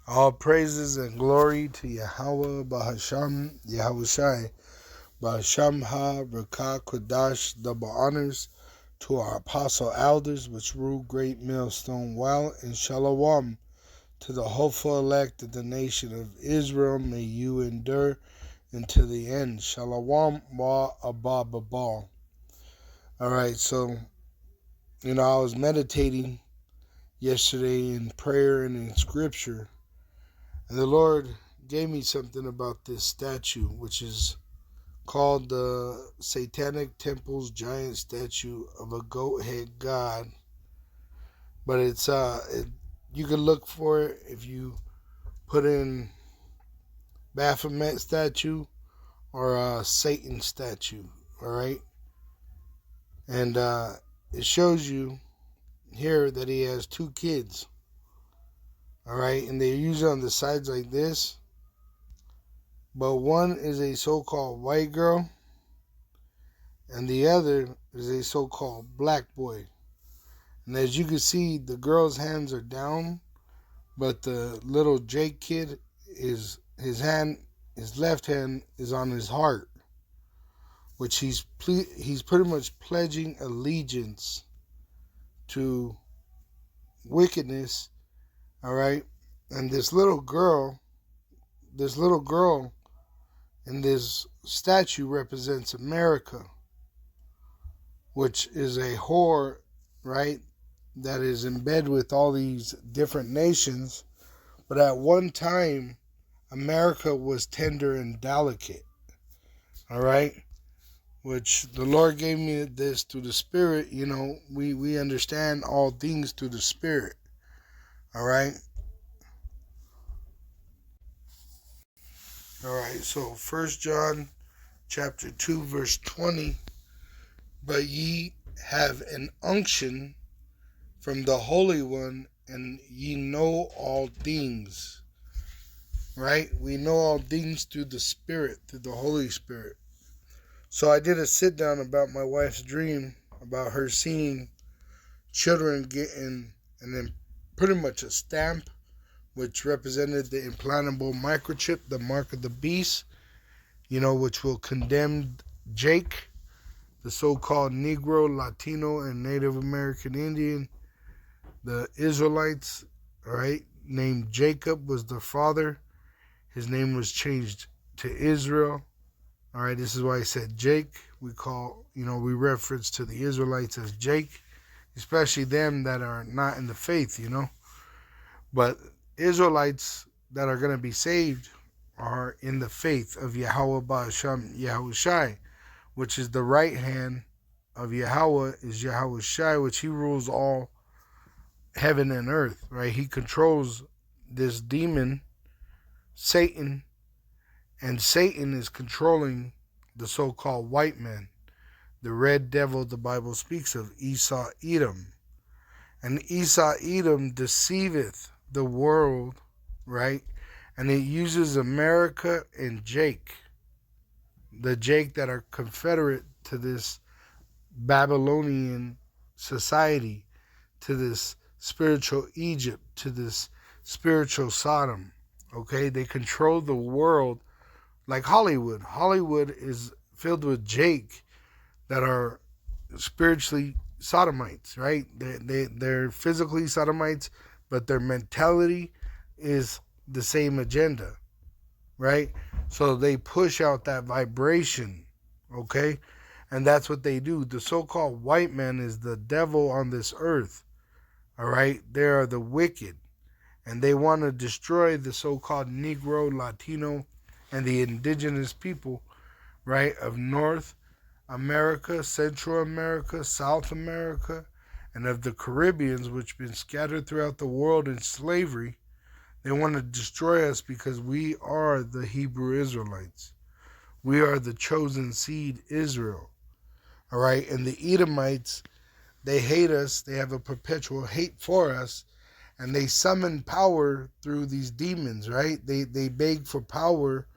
All praises and glory to Yahweh Bahasham Yahushai Bahasham Ha Rakah Kodash. Double honors to our apostle elders which rule great millstone well, and shalom to the hopeful elect of the nation of Israel. May you endure until the end. Shalom wa abba babal. Alright, so I was meditating yesterday in prayer and in scripture, and the Lord gave me something about this statue, which is called the Satanic Temple's giant statue of a goat head god. But you can look for it if you put in Baphomet statue or a Satan statue. All right, and it shows you here that he has two kids. All right, and they're usually on the sides like this. But one is a so-called white girl, and the other is a so-called black boy. And as you can see, the girl's hands are down, but the little Jake kid is his left hand is on his heart, which he's pretty much pledging allegiance to wickedness. All right, and this little girl in this statue represents America, which is a whore, right, that is in bed with all these different nations. But at one time, America was tender and delicate, all right, which the Lord gave me this through the Spirit. We understand all things through the Spirit, all right. All right, so 1 John chapter 2, verse 20, but ye have an unction from the Holy One, and ye know all things. Right? We know all things through the Spirit, through the Holy Spirit. So I did a sit down about my wife's dream, about her seeing children getting, and then pretty much a stamp, which represented the implantable microchip, the mark of the beast, which will condemn Jake, the so-called Negro, Latino, and Native American Indian. The Israelites, all right, named Jacob was the father. His name was changed to Israel. All right, this is why I said Jake. We reference to the Israelites as Jake, especially them that are not in the faith, But Israelites that are going to be saved are in the faith of Yahweh Ba'asham Yahushai, which is the right hand of Yahweh, is Yahushai, which he rules all heaven and earth, right? He controls this demon, Satan, and Satan is controlling the so-called white man, the red devil the Bible speaks of, Esau Edom. And Esau Edom deceiveth the world, right? And it uses America and Jake, the Jake that are confederate to this Babylonian society, to this spiritual Egypt, to this spiritual Sodom. Okay, they control the world like Hollywood. Hollywood is filled with Jake that are spiritually sodomites, right? They're physically sodomites, but their mentality is the same agenda, right? So they push out that vibration, okay? And that's what they do. The so-called white man is the devil on this earth, all right? They are the wicked, and they want to destroy the so-called Negro, Latino, and the indigenous people, right, of North America, Central America, South America, and of the Caribbeans, which have been scattered throughout the world in slavery. They want to destroy us because we are the Hebrew Israelites. We are the chosen seed, Israel. All right, and the Edomites, they hate us. They have a perpetual hate for us, and they summon power through these demons, right? They beg for power,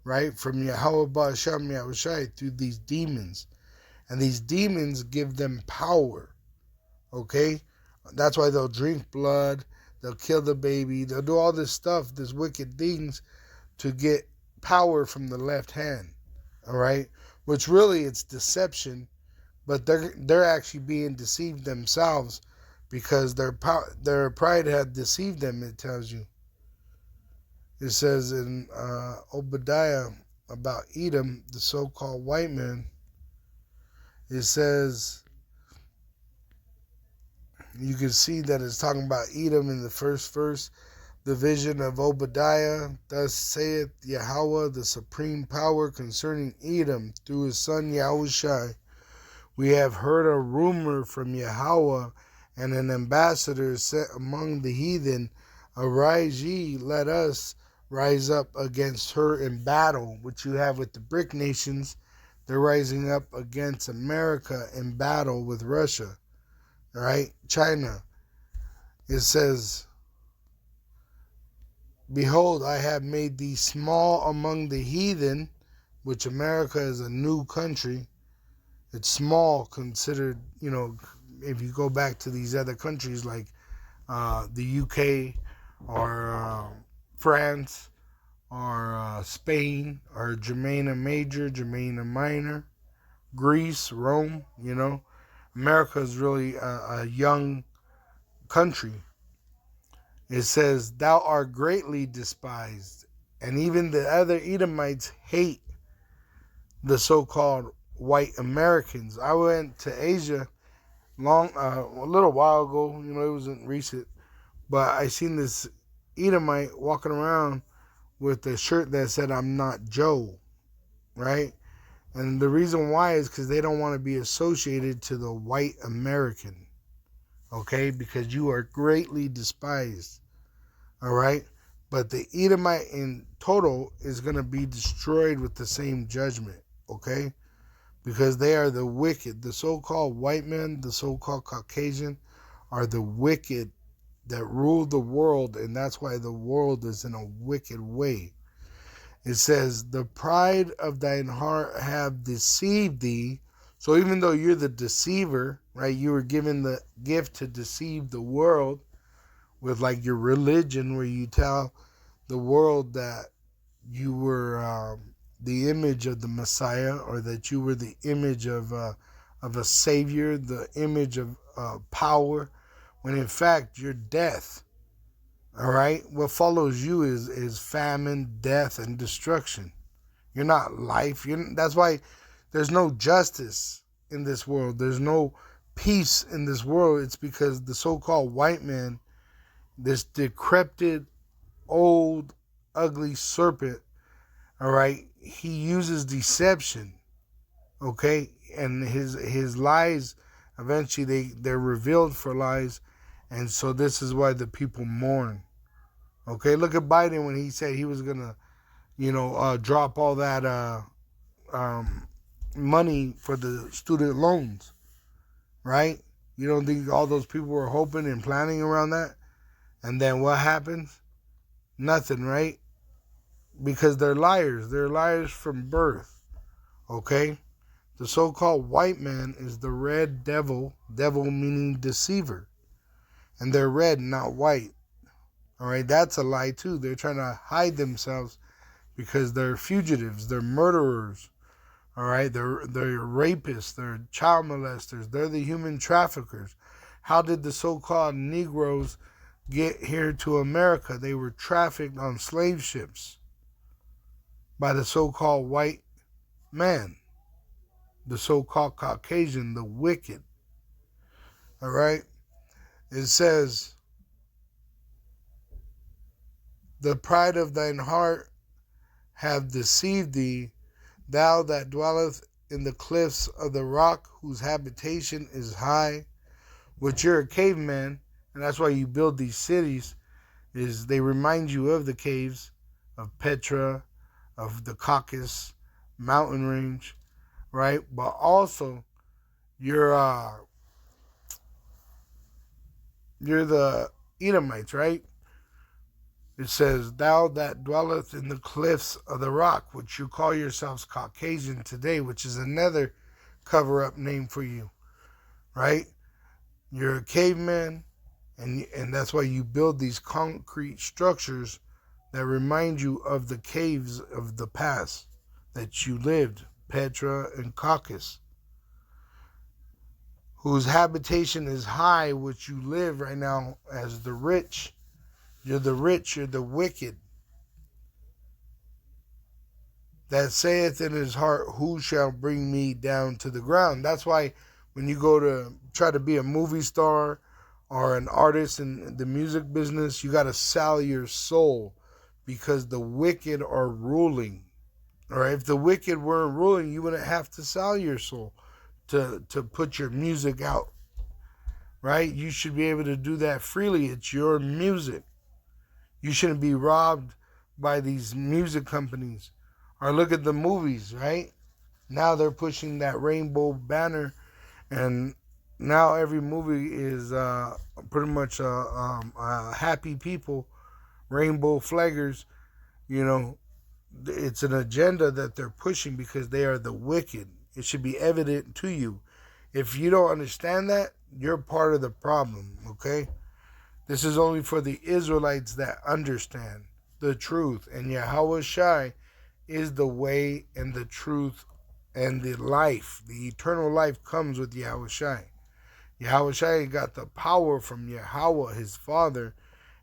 right, from Yahweh Ba'asham Yahushai through these demons. And these demons give them power, okay? That's why they'll drink blood. They'll kill the baby. They'll do all this stuff, this wicked things to get power from the left hand. All right, which really it's deception, but they're actually being deceived themselves because their pride had deceived them. It tells you. It says in Obadiah about Edom, the so-called white man. It says you can see that it's talking about Edom in the first verse. The vision of Obadiah, thus saith Yahweh, the supreme power concerning Edom, through his son Yahushai. We have heard a rumor from Yahweh, and an ambassador sent among the heathen. Arise ye, let us rise up against her in battle, which you have with the BRIC nations. They're rising up against America in battle with Russia, right? China. It says, behold, I have made thee small among the heathen, which America is a new country. It's small considered, if you go back to these other countries like the UK or France or Spain or Germania Major, Germania Minor, Greece, Rome, America is really a young country. It says, thou art greatly despised. And even the other Edomites hate the so-called white Americans. I went to Asia a little while ago. It wasn't recent. But I seen this Edomite walking around with a shirt that said, I'm not Joe. Right? And the reason why is because they don't want to be associated to the white American. Okay? Because you are greatly despised. All right? But the Edomite in total is going to be destroyed with the same judgment. Okay? Because they are the wicked. The so-called white men, the so-called Caucasian, are the wicked that rule the world. And that's why the world is in a wicked way. It says, the pride of thine heart have deceived thee. So even though you're the deceiver, right, you were given the gift to deceive the world with like your religion, where you tell the world that you were the image of the Messiah, or that you were the image of a savior, the image of power, when in fact you're death. All right, what follows you is famine, death, and destruction. You're not life. That's why there's no justice in this world. There's no peace in this world. It's because the so-called white man, this decrepit, old, ugly serpent, all right, he uses deception, okay, and his lies, eventually they're revealed for lies, and so this is why the people mourn. Okay, look at Biden when he said he was gonna, drop all that money for the student loans, right? You don't think all those people were hoping and planning around that? And then what happens? Nothing, right? Because they're liars. They're liars from birth. Okay? The so-called white man is the red devil, devil meaning deceiver. And they're red, not white. All right? That's a lie too. They're trying to hide themselves because they're fugitives. They're murderers. All right? They're rapists. They're child molesters. They're the human traffickers. How did the so-called Negroes get here to America? They were trafficked on slave ships by the so-called white man, the so-called Caucasian, the wicked. All right? It says, the pride of thine heart have deceived thee, thou that dwelleth in the cliffs of the rock, whose habitation is high, which you're a caveman, and that's why you build these cities, is they remind you of the caves of Petra, of the Caucasus mountain range, right? But also you're the Edomites, right? It says, thou that dwelleth in the cliffs of the rock, which you call yourselves Caucasian today, which is another cover-up name for you, right? You're a caveman, And that's why you build these concrete structures that remind you of the caves of the past that you lived, Petra and Caucasus, whose habitation is high, which you live right now as the rich. You're the rich, you're the wicked. That saith in his heart, who shall bring me down to the ground? That's why when you go to try to be a movie star or an artist in the music business, you got to sell your soul because the wicked are ruling. Or if the wicked weren't ruling, you wouldn't have to sell your soul to put your music out. Right? You should be able to do that freely. It's your music. You shouldn't be robbed by these music companies. Or look at the movies, right? Now they're pushing that rainbow banner, and now every movie is pretty much happy people, rainbow flaggers. You know, it's an agenda that they're pushing because they are the wicked. It should be evident to you. If you don't understand that, you're part of the problem, okay? This is only for the Israelites that understand the truth. And Yahweh Shai is the way and the truth and the life. The eternal life comes with Yahweh Shai. Yahweh Shai got the power from Yahweh, his Father,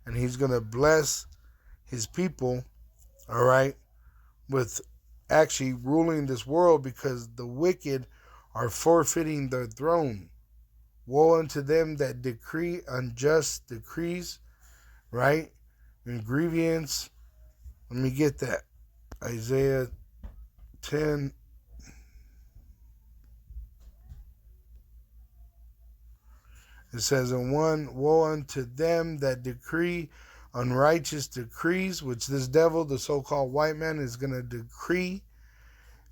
and he's going to bless his people, all right, with actually ruling this world because the wicked are forfeiting their throne. Woe unto them that decree unjust decrees, right? And grievance. Let me get that. Isaiah 10. It says in 1, woe unto them that decree unrighteous decrees, which this devil, the so-called white man, is going to decree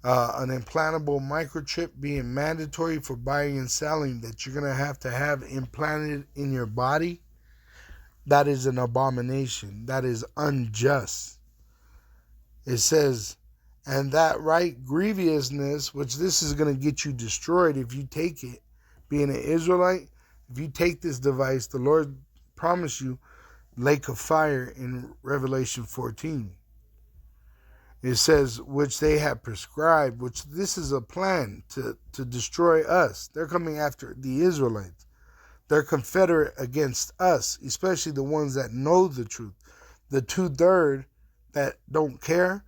an implantable microchip being mandatory for buying and selling that you're going to have implanted in your body. That is an abomination. That is unjust. It says, and that right grievousness, which this is going to get you destroyed if you take it, being an Israelite, if you take this device, the Lord promised you lake of fire in Revelation 14. It says, which they have prescribed, which this is a plan to destroy us. They're coming after the Israelites. They're confederate against us, especially the ones that know the truth. The 2/3 that don't care,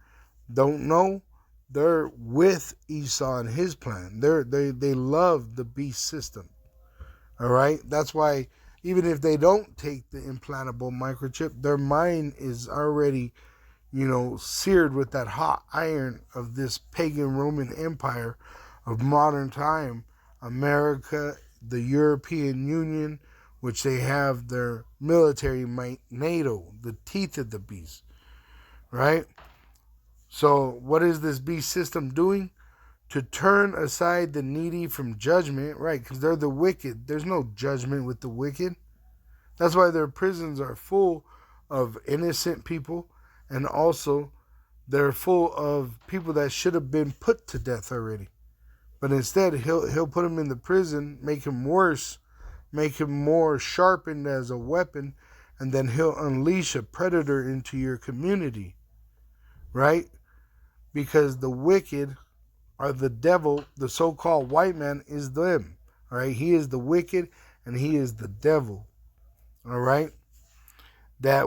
don't know, they're with Esau and his plan. They love the beast system. All right? That's why even if they don't take the implantable microchip, their mind is already, seared with that hot iron of this pagan Roman Empire of modern time. America, the European Union, which they have their military might, NATO, the teeth of the beast, right? So what is this beast system doing? To turn aside the needy from judgment, right? Because they're the wicked. There's no judgment with the wicked. That's why their prisons are full of innocent people, and also they're full of people that should have been put to death already. But instead, he'll put them in the prison, make him worse, make him more sharpened as a weapon, and then he'll unleash a predator into your community, right? Because the wicked are the devil, the so-called white man is them, all right? He is the wicked, and he is the devil, all right? That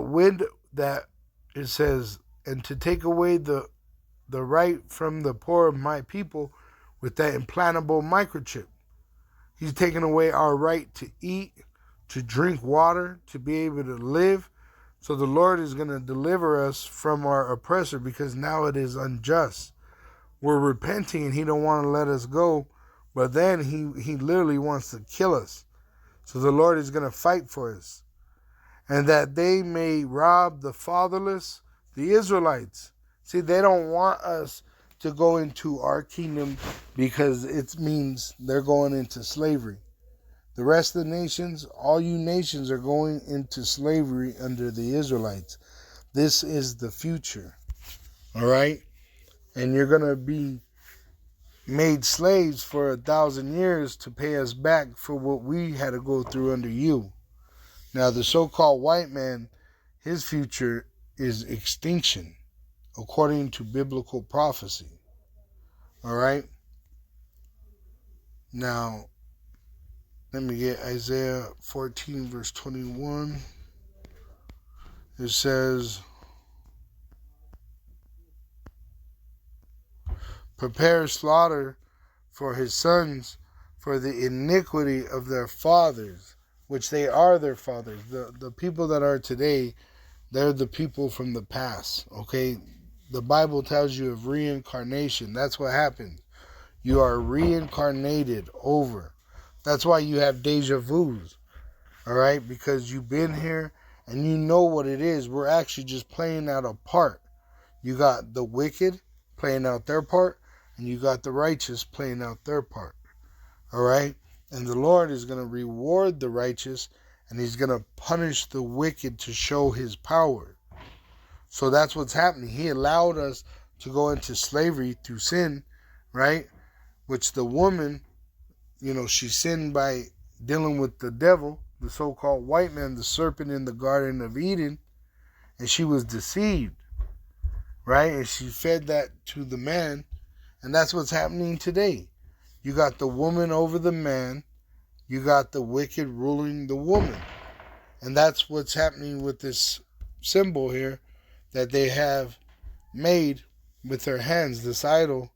it says, and to take away the right from the poor of my people with that implantable microchip. He's taking away our right to eat, to drink water, to be able to live. So the Lord is going to deliver us from our oppressor because now it is unjust. We're repenting and he don't want to let us go, but then he literally wants to kill us. So the Lord is going to fight for us. And that they may rob the fatherless, the Israelites. See, they don't want us to go into our kingdom because it means they're going into slavery. The rest of the nations, all you nations are going into slavery under the Israelites. This is the future. All right? And you're going to be made slaves for 1,000 years to pay us back for what we had to go through under you. Now, the so-called white man, his future is extinction, according to biblical prophecy. All right? Now, let me get Isaiah 14, verse 21. It says, prepare slaughter for his sons for the iniquity of their fathers, which they are their fathers. The people that are today, they're the people from the past, okay? The Bible tells you of reincarnation. That's what happens. You are reincarnated over. That's why you have deja vus, all right? Because you've been here and you know what it is. We're actually just playing out a part. You got the wicked playing out their part, and you got the righteous playing out their part, all right? And the Lord is going to reward the righteous, and he's going to punish the wicked to show his power. So that's what's happening. He allowed us to go into slavery through sin, right? Which the woman, she sinned by dealing with the devil, the so-called white man, the serpent in the Garden of Eden, and she was deceived, right? And she fed that to the man, and that's what's happening today. You got the woman over the man, you got the wicked ruling the woman. And that's what's happening with this symbol here that they have made with their hands, this idol.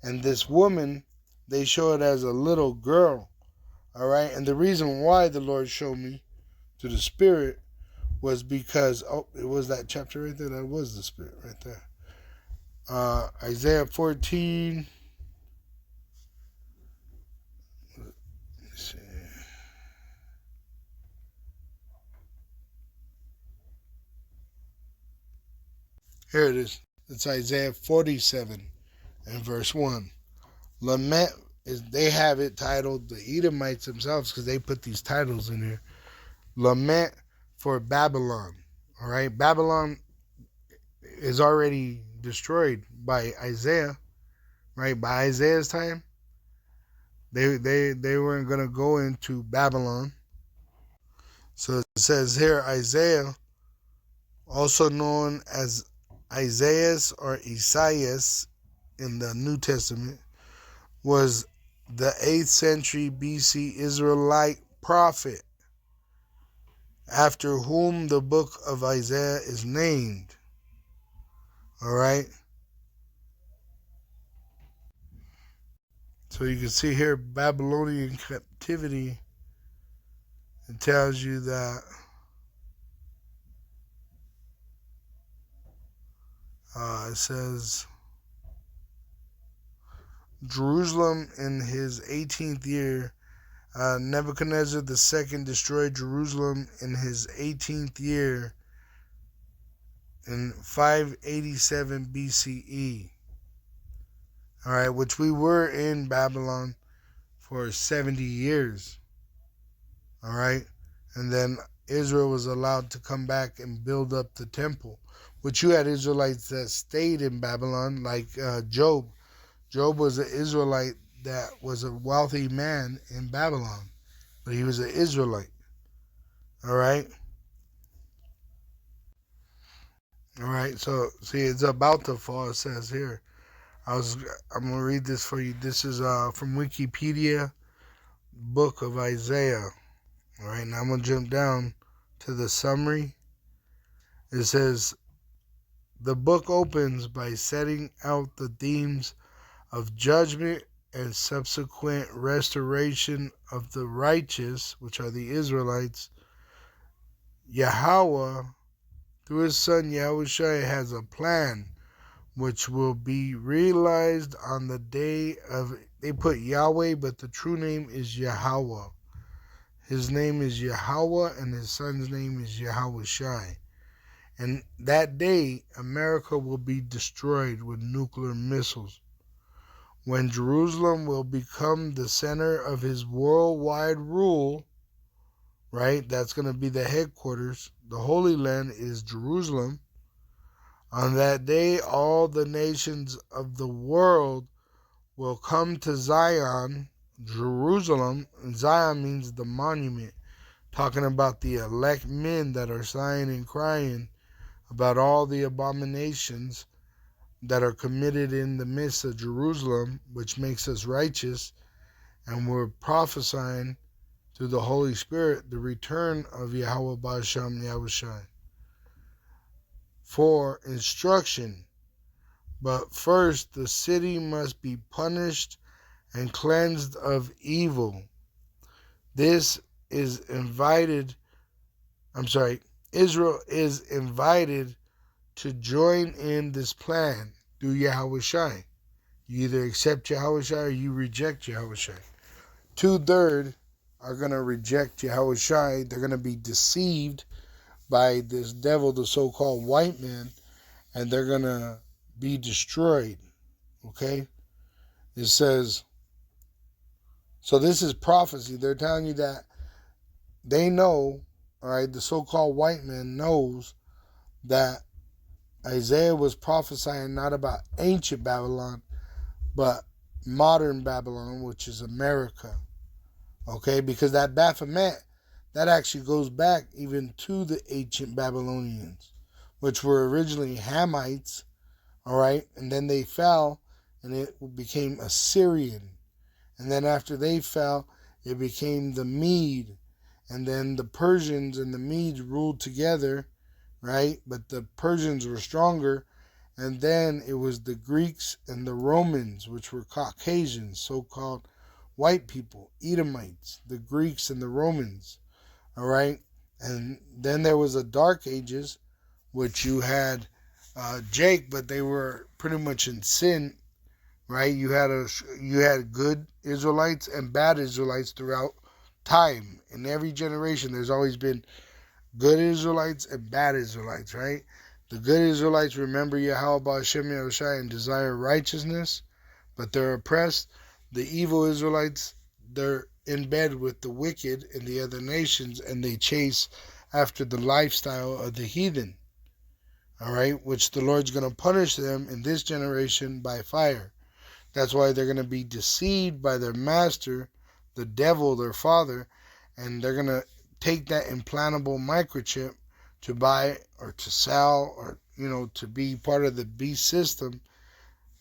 And this woman, they show it as a little girl, all right? And the reason why the Lord showed me to the Spirit was because, it was that chapter right there. That was the Spirit right there. Isaiah 14. Let's see. Here it is. It's Isaiah 47 and verse 1. Lament they have it titled, the Edomites themselves, because they put these titles in here. Lament for Babylon. All right, Babylon is already destroyed by Isaiah, right? By Isaiah's time, they weren't gonna go into Babylon. So it says here, Isaiah, also known as Isaias or Isaias in the New Testament, was the 8th century BC Israelite prophet, after whom the book of Isaiah is named. All right. So you can see here, Babylonian captivity. It tells you that it says Jerusalem in his 18th year. Nebuchadnezzar II destroyed Jerusalem in his 18th year in 587 BCE. All right, which we were in Babylon for 70 years. All right, and then Israel was allowed to come back and build up the temple, which you had Israelites that stayed in Babylon, like Job. Job was an Israelite that was a wealthy man in Babylon, but he was an Israelite. All right. All right. So see, it's about to fall. It says here. I'm gonna read this for you. This is from Wikipedia, book of Isaiah. All right. Now I'm gonna jump down to the summary. It says the book opens by setting out the themes of judgment and subsequent restoration of the righteous, which are the Israelites. Yahweh, through his son Yahushua, has a plan which will be realized on the day of. They put Yahweh, but the true name is Yahweh. His name is Yahweh, and his son's name is Yahushua. And that day, America will be destroyed with nuclear missiles. When Jerusalem will become the center of his worldwide rule, right? That's going to be the headquarters. The Holy Land is Jerusalem. On that day, all the nations of the world will come to Zion, Jerusalem. And Zion means the monument talking about the elect men that are sighing and crying about all the abominations that are committed in the midst of Jerusalem, which makes us righteous, and we're prophesying through the Holy Spirit the return of Yahweh Ba'Shem Yahushai for instruction. But first the city must be punished and cleansed of evil. This is invited, Israel is invited to join in this plan through Yahweh Shai. You either accept Yahweh Shai or you reject Yahweh Shai. 2/3 are going to reject Yahweh Shai. They're going to be deceived by this devil, the so-called white man, and they're going to be destroyed. Okay? It says, so this is prophecy. They're telling you that they know, all right, the so-called white man knows that Isaiah was prophesying not about ancient Babylon, but modern Babylon, which is America. Okay, because that Baphomet, that actually goes back even to the ancient Babylonians, which were originally Hamites, all right, and then they fell and it became Assyrian. And then after they fell, it became the Mede. And then the Persians and the Medes ruled together, right? But the Persians were stronger. And then it was the Greeks and the Romans, which were Caucasians, so-called white people, Edomites, the Greeks and the Romans, all right? And then there was the Dark Ages, which you had Jake, but they were pretty much in sin, right? You had good Israelites and bad Israelites throughout time. In every generation, there's always been good Israelites and bad Israelites, right? The good Israelites remember Yahweh Ba'Shem Yahushai and desire righteousness, but they're oppressed. The evil Israelites, they're in bed with the wicked in the other nations, and they chase after the lifestyle of the heathen, all right, which the Lord's going to punish them in this generation by fire. That's why they're going to be deceived by their master, the devil, their father, and they're going to take that implantable microchip to buy or to sell or, to be part of the beast system,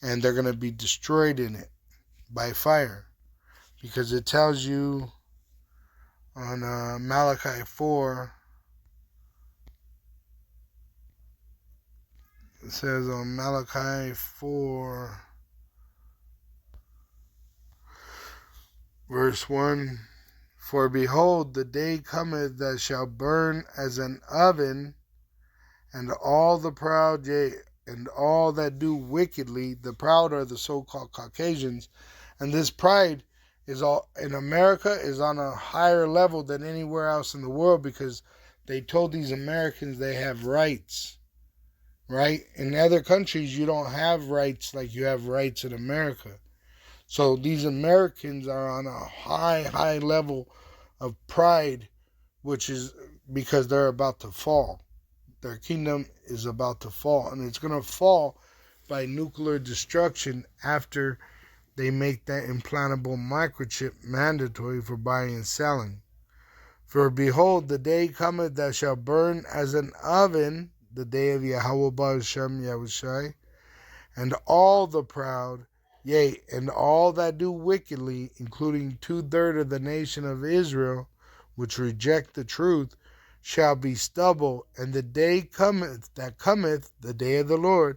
and they're going to be destroyed in it by fire. Because it tells you on Malachi 4, it says on Malachi 4, verse 1, for behold, the day cometh that shall burn as an oven, and all the proud, yea, and all that do wickedly, the proud are the so-called Caucasians, and this pride is all in America is on a higher level than anywhere else in the world, because they told these Americans they have rights, right? In other countries, you don't have rights like you have rights in America. So these Americans are on a high level of pride, which is because they're about to fall. Their kingdom is about to fall, and it's going to fall by nuclear destruction after they make that implantable microchip mandatory for buying and selling. For behold, the day cometh that shall burn as an oven, the day of Yahweh Ba'Shem Yahushai, and all the proud, yea, and all that do wickedly, including 2/3 of the nation of Israel, which reject the truth, shall be stubble, and the day cometh, the day of the Lord,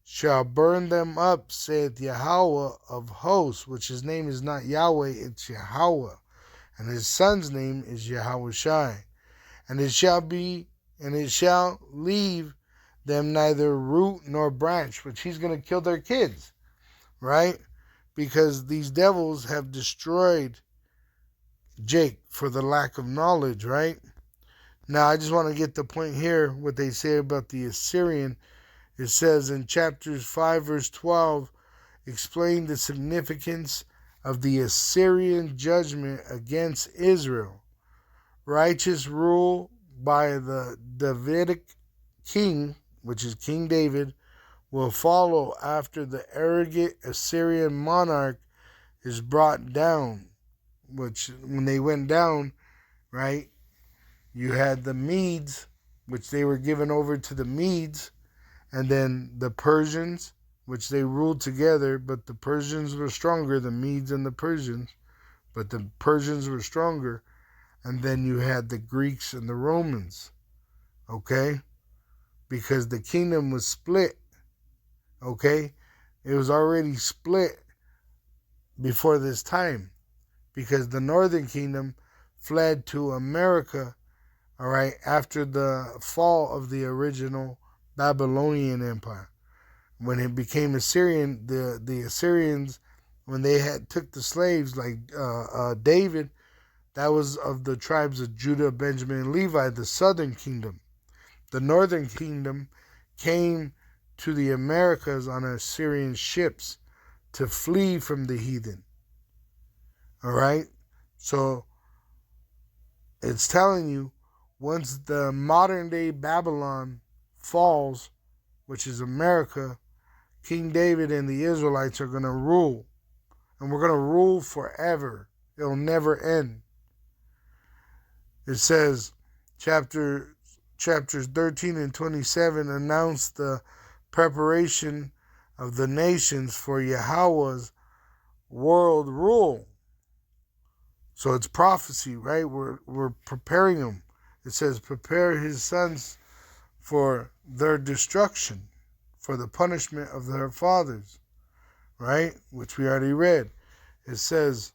shall burn them up, saith Yahweh of hosts, which his name is not Yahweh, it's Yahweh, and his son's name is Yahweh Shai. And it shall leave them neither root nor branch, which he's going to kill their kids, right? Because these devils have destroyed Jake for the lack of knowledge, right? Now, I just want to get the point here, what they say about the Assyrian. It says in chapters 5, verse 12, explain the significance of the Assyrian judgment against Israel. Righteous rule by the Davidic king, which is King David, will follow after the arrogant Assyrian monarch is brought down, which when they went down, right, You had the Medes, which they were given over to the Medes, and then the Persians, which they ruled together, but the Persians were stronger, the Medes and the Persians, but the Persians were stronger. And then you had the Greeks and the Romans, okay? Because the kingdom was split, okay? It was already split before this time, because the northern kingdom fled to America, all right, after the fall of the original Babylonian Empire. When it became Assyrian, the Assyrians, when they had took the slaves like David, that was of the tribes of Judah, Benjamin, and Levi, the southern kingdom. The northern kingdom came to the Americas on Assyrian ships to flee from the heathen. All right? So it's telling you, once the modern day Babylon falls, which is America, King David and the Israelites are going to rule. And we're going to rule forever. It'll never end. It says, chapters 13 and 27 announce the preparation of the nations for Yahweh's world rule. So it's prophecy, right? We're preparing them. It says, prepare his sons for their destruction, for the punishment of their fathers, right? Which we already read. It says,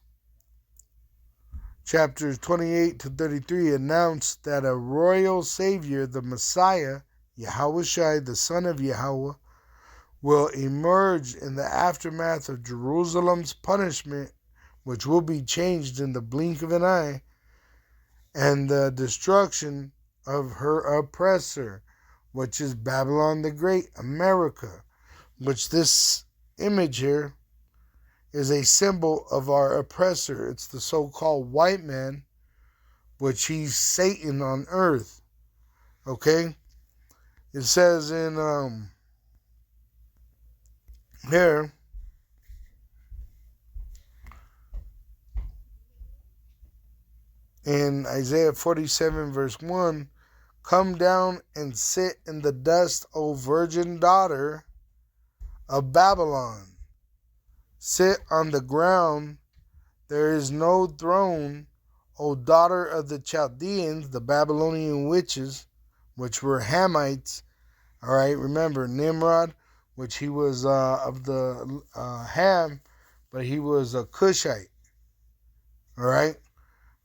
chapters 28 to 33 announce that a royal savior, the Messiah, Yahushua, the son of Yahweh, will emerge in the aftermath of Jerusalem's punishment, which will be changed in the blink of an eye, and the destruction of her oppressor, which is Babylon the Great, America, which this image here is a symbol of our oppressor. It's the so-called white man, which he's Satan on earth. Okay? It says in here, in Isaiah 47 verse 1, come down and sit in the dust, O virgin daughter of Babylon. Sit on the ground, there is no throne, O daughter of the Chaldeans, the Babylonian witches, which were Hamites. All right, remember Nimrod, which he was of the Ham, but he was a Cushite. All right,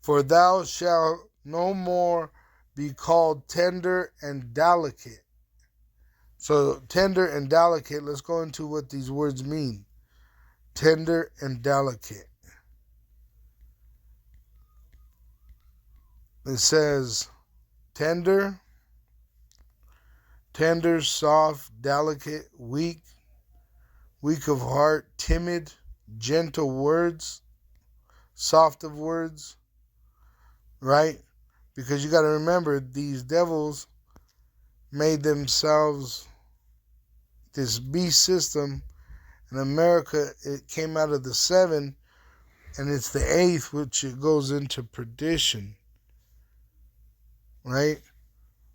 for thou shalt no more be called tender and delicate. So tender and delicate, let's go into what these words mean. Tender and delicate. It says tender, soft, delicate, weak of heart, timid, gentle words, soft of words, right? Because you got to remember, these devils made themselves this beast system. In America, it came out of the 7, and it's the 8th, which it goes into perdition, right?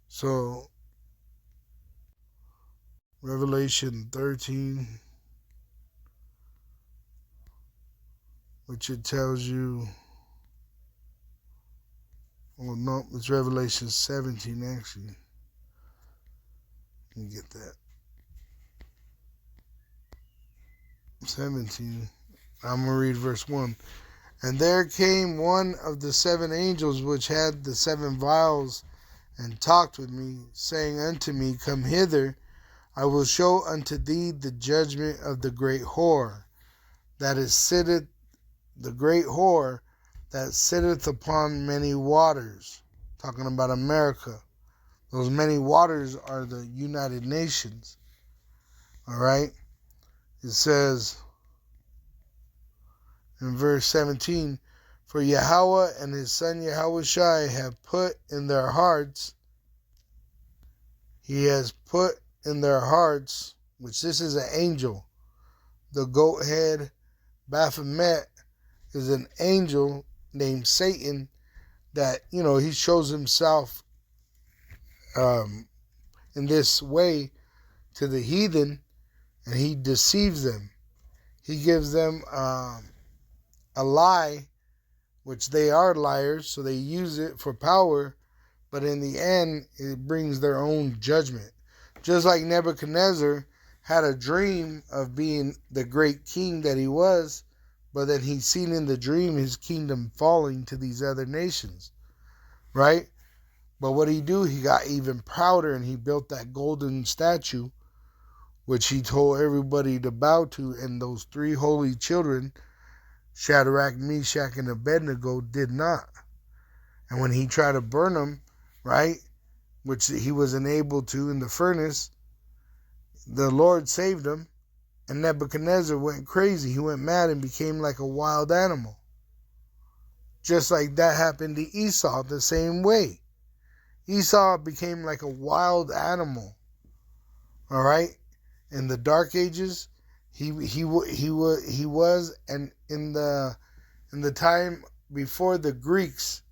So, Revelation 13, which it tells you, well, no, it's Revelation 17, actually. Let me get that. 17. I'm going to read verse 1. And there came one of the 7 angels which had the 7 vials, and talked with me, saying unto me, come hither, I will show unto thee the judgment of the great whore, that is sitteth, the great whore that sitteth upon many waters. Talking about America. Those many waters are the United Nations. All right? It says in verse 17, for Yahweh and his son Yahushua have put in their hearts, he has put in their hearts, which this is an angel. The goat head Baphomet is an angel named Satan, that, he shows himself um, in this way to the heathen, and he deceives them. He gives them a lie, which they are liars, so they use it for power, but in the end, it brings their own judgment. Just like Nebuchadnezzar had a dream of being the great king that he was, but then he seen in the dream his kingdom falling to these other nations, right? But what he do? He got even prouder, and he built that golden statue, which he told everybody to bow to, and those three holy children, Shadrach, Meshach, and Abednego, did not. And when he tried to burn them, right, which he wasn't able to in the furnace, the Lord saved him, and Nebuchadnezzar went crazy. He went mad and became like a wild animal. Just like that happened to Esau the same way. Esau became like a wild animal. All right? In the Dark Ages, he was, and in the time before the Greeks,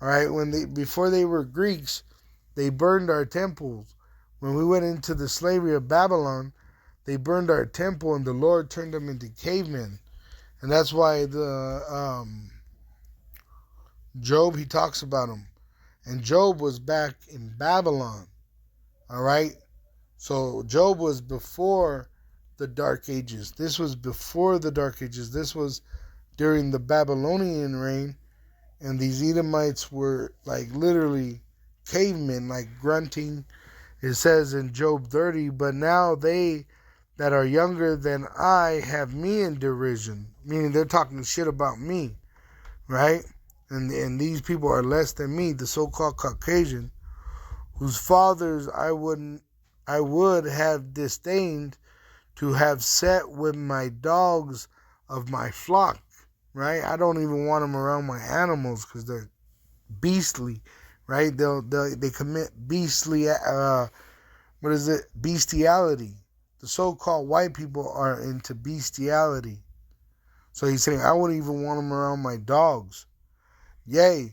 all right, before they were Greeks, they burned our temples. When we went into the slavery of Babylon, they burned our temple, and the Lord turned them into cavemen. And that's why the Job, he talks about them. And Job was back in Babylon. All right? So Job was before the Dark Ages. This was before the Dark Ages. This was during the Babylonian reign. And these Edomites were like literally cavemen, like grunting. It says in Job 30, but now they that are younger than I have me in derision. Meaning they're talking shit about me, right? And these people are less than me, the so-called Caucasian, whose fathers I would have disdained to have set with my dogs of my flock, right? I don't even want them around my animals because they're beastly, right? They commit beastly, bestiality. The so-called white people are into bestiality. So he's saying, I wouldn't even want them around my dogs. Yea,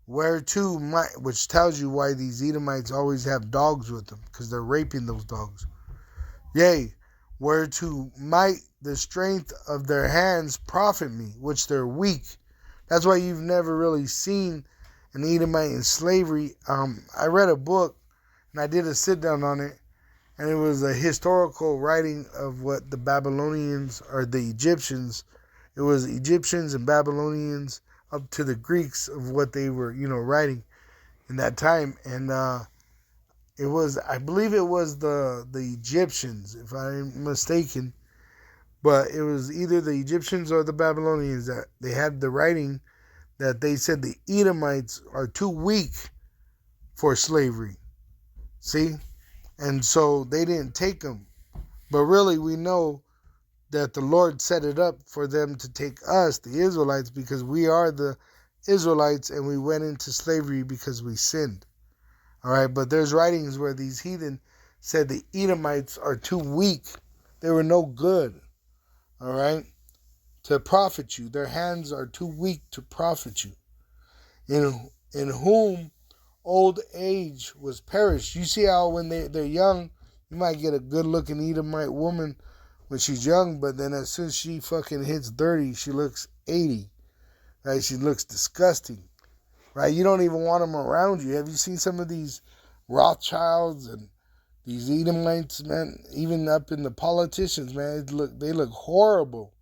whereto might, which tells you why these Edomites always have dogs with them, because they're raping those dogs. Yea, whereto might the strength of their hands profit me, which they're weak. That's why you've never really seen an Edomite in slavery. I read a book, and I did a sit-down on it, and it was a historical writing of what the Babylonians, or the Egyptians, it was Egyptians and Babylonians up to the Greeks of what they were, writing in that time. And it was, I believe it was the Egyptians, if I'm mistaken. But it was either the Egyptians or the Babylonians that they had the writing that they said the Edomites are too weak for slavery. See? And so they didn't take them. But really, we know that the Lord set it up for them to take us, the Israelites, because we are the Israelites and we went into slavery because we sinned. All right, but there's writings where these heathen said the Edomites are too weak. They were no good, all right, to profit you. Their hands are too weak to profit you. In whom old age was perished. You see how when they're young, you might get a good-looking Edomite woman when she's young, but then as soon as she fucking hits 30, she looks 80, right? She looks disgusting, right? You don't even want them around you. Have you seen some of these Rothschilds and these Edomites, man? Even up in the politicians, man, they look horrible,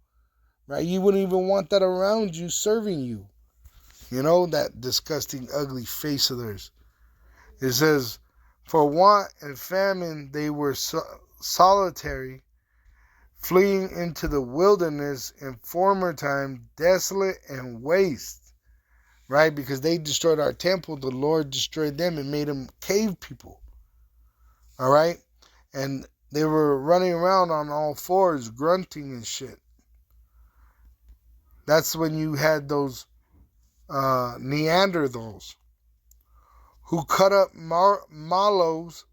right? You wouldn't even want that around you, serving you. That disgusting, ugly face of theirs. It says, for want and famine they were solitary, fleeing into the wilderness in former time, desolate and waste, right? Because they destroyed our temple, the Lord destroyed them and made them cave people, all right? And they were running around on all fours, grunting and shit. That's when you had those Neanderthals who cut up mallows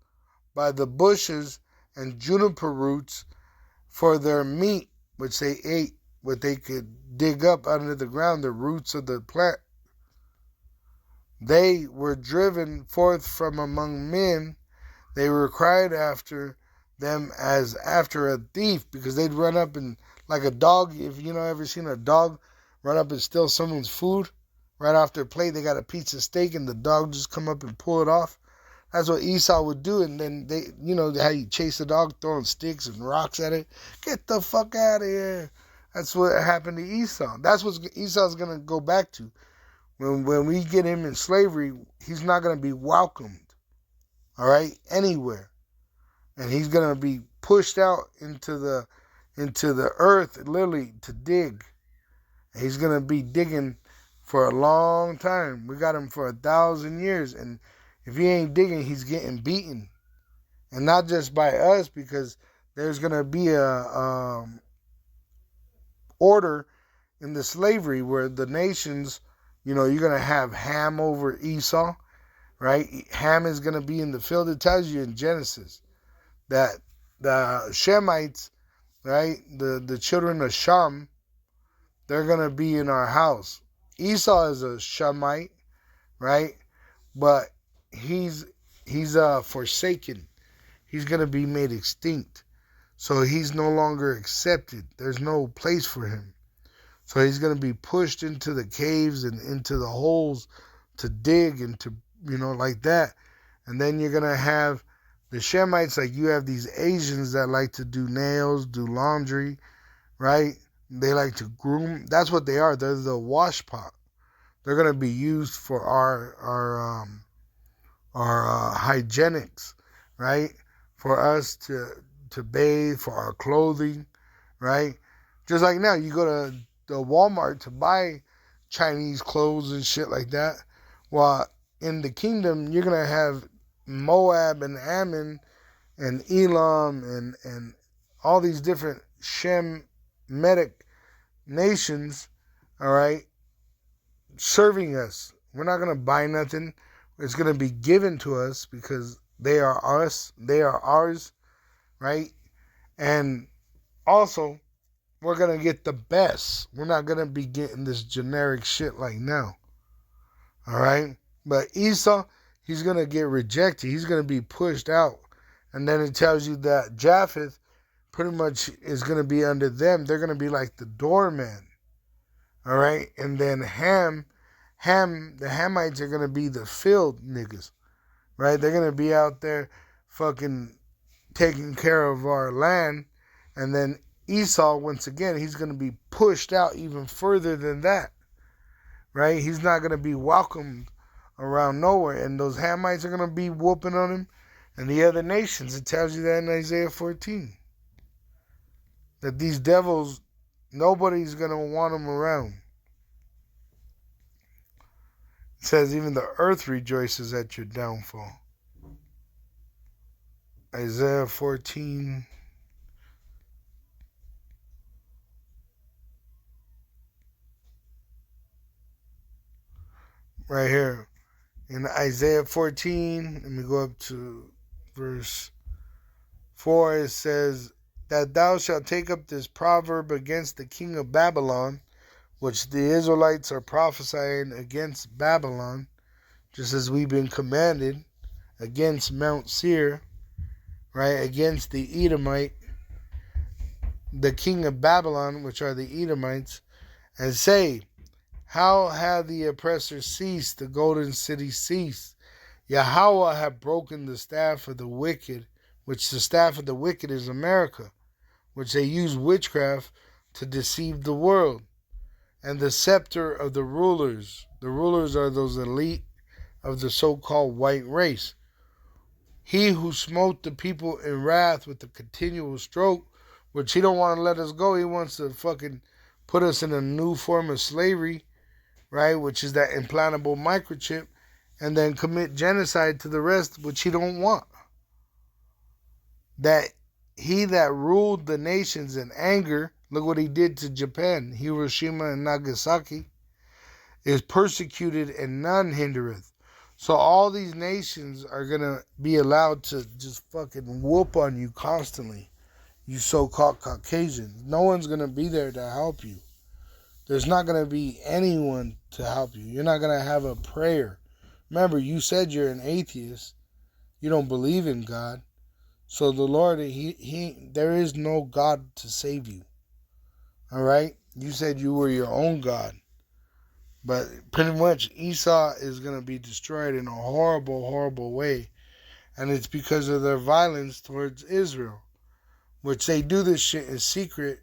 by the bushes and juniper roots for their meat, which they ate, what they could dig up under the ground, the roots of the plant. They were driven forth from among men. They were cried after them as after a thief, because they'd run up and, like a dog, if you know, ever seen a dog run up and steal someone's food right off their plate. They got a piece of steak and the dog just come up and pull it off. That's what Esau would do. And then they, you know, how you chase the dog, throwing sticks and rocks at it. Get the fuck out of here. That's what happened to Esau. That's what Esau's going to go back to. When we get him in slavery, he's not going to be welcomed, all right, anywhere. And he's going to be pushed out into the earth, literally, to dig. And he's going to be digging for a long time. We got him for 1,000 years. And if he ain't digging, he's getting beaten. And not just by us, because there's going to be a order in the slavery where the nations, you know, you're going to have Ham over Esau, right? Ham is going to be in the field. It tells you in Genesis that the Shemites, right, the children of Shem, they're going to be in our house. Esau is a Shemite, right? But he's forsaken. He's going to be made extinct. So he's no longer accepted. There's no place for him. So he's going to be pushed into the caves and into the holes to dig and to, you know, like that. And then you're going to have the Shemites, like you have these Asians that like to do nails, do laundry, right? They like to groom. That's what they are. They're the wash pot. They're going to be used for our hygienics, right? For us to bathe, for our clothing, right? Just like now, you go to the Walmart to buy Chinese clothes and shit like that. While in the kingdom, you're going to have Moab and Ammon and Elam and all these different Shemitic nations, all right, serving us. We're not going to buy nothing. It's going to be given to us because they are us. They are ours, right? And also, we're going to get the best. We're not going to be getting this generic shit like now. All right? But Esau, he's going to get rejected. He's going to be pushed out. And then it tells you that Japheth pretty much is going to be under them. They're going to be like the doorman. All right? And then the Hamites are going to be the field niggas. Right? They're going to be out there fucking taking care of our land. And then Esau, once again, he's going to be pushed out even further than that, right? He's not going to be welcomed around nowhere, and those Hamites are going to be whooping on him, and the other nations. It tells you that in Isaiah 14, that these devils, nobody's going to want them around. It says even the earth rejoices at your downfall. Isaiah 14. Right here in Isaiah 14, let me go up to verse 4. It says, that thou shalt take up this proverb against the king of Babylon, which the Israelites are prophesying against Babylon, just as we've been commanded, against Mount Seir, right, against the Edomite, the king of Babylon, which are the Edomites, and say, how have the oppressors ceased, the golden city ceased? Yahweh have broken the staff of the wicked, which the staff of the wicked is America, which they use witchcraft to deceive the world. And the scepter of the rulers are those elite of the so-called white race. He who smote the people in wrath with a continual stroke, which he don't want to let us go. He wants to fucking put us in a new form of slavery, right, which is that implantable microchip, and then commit genocide to the rest, which he don't want. That he that ruled the nations in anger, look what he did to Japan, Hiroshima and Nagasaki, is persecuted and none hindereth. So all these nations are going to be allowed to just fucking whoop on you constantly, you so-called Caucasians. No one's going to be there to help you. There's not going to be anyone to help you. You're not going to have a prayer Remember, you said you're an atheist. You don't believe in God. So the Lord, there is no God to save you. All right? You said you were your own God. But pretty much Esau is going to be destroyed in a horrible, horrible way. And it's because of their violence towards Israel, which they do this shit in secret,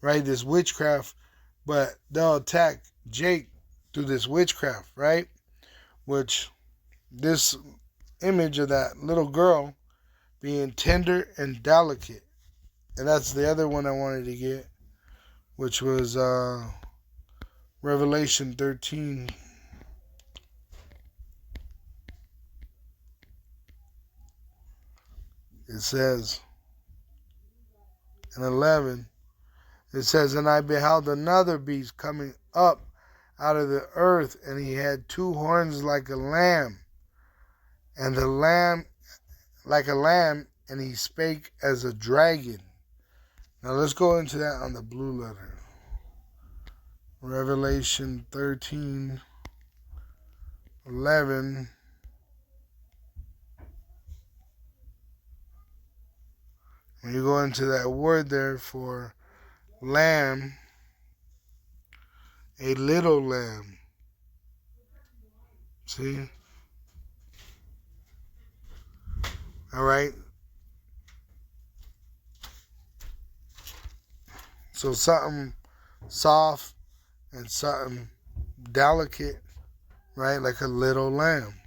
right? This witchcraft, but they'll attack Jake through this witchcraft, right? Which this image of that little girl being tender and delicate. And that's the other one I wanted to get, which was Revelation 13. It says in 11, it says, "And I beheld another beast coming up out of the earth, and he had two horns like a lamb, and the lamb like a lamb, and he spake as a dragon." Now let's go into that on the blue letter. Revelation 13, 11. When you go into that word there for lamb, a little lamb. See? All right. So something soft and something delicate, right? Like a little lamb.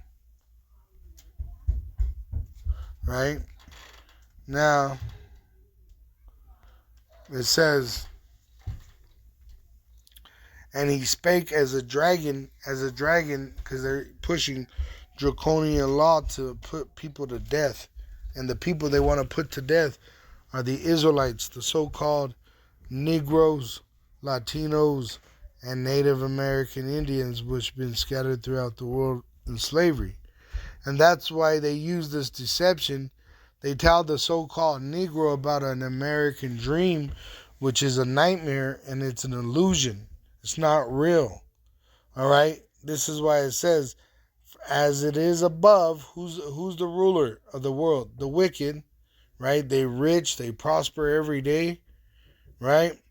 Right? Now, it says, "And he spake as a dragon," because they're pushing draconian law to put people to death. And the people they want to put to death are the Israelites, the so-called Negroes, Latinos, and Native American Indians, which have been scattered throughout the world in slavery. And that's why they use this deception. They tell the so-called Negro about an American dream, which is a nightmare, and it's an illusion. It's not real. All right? This is why it says, "As it is above," who's the ruler of the world? The wicked, right? They rich, they prosper every day, right?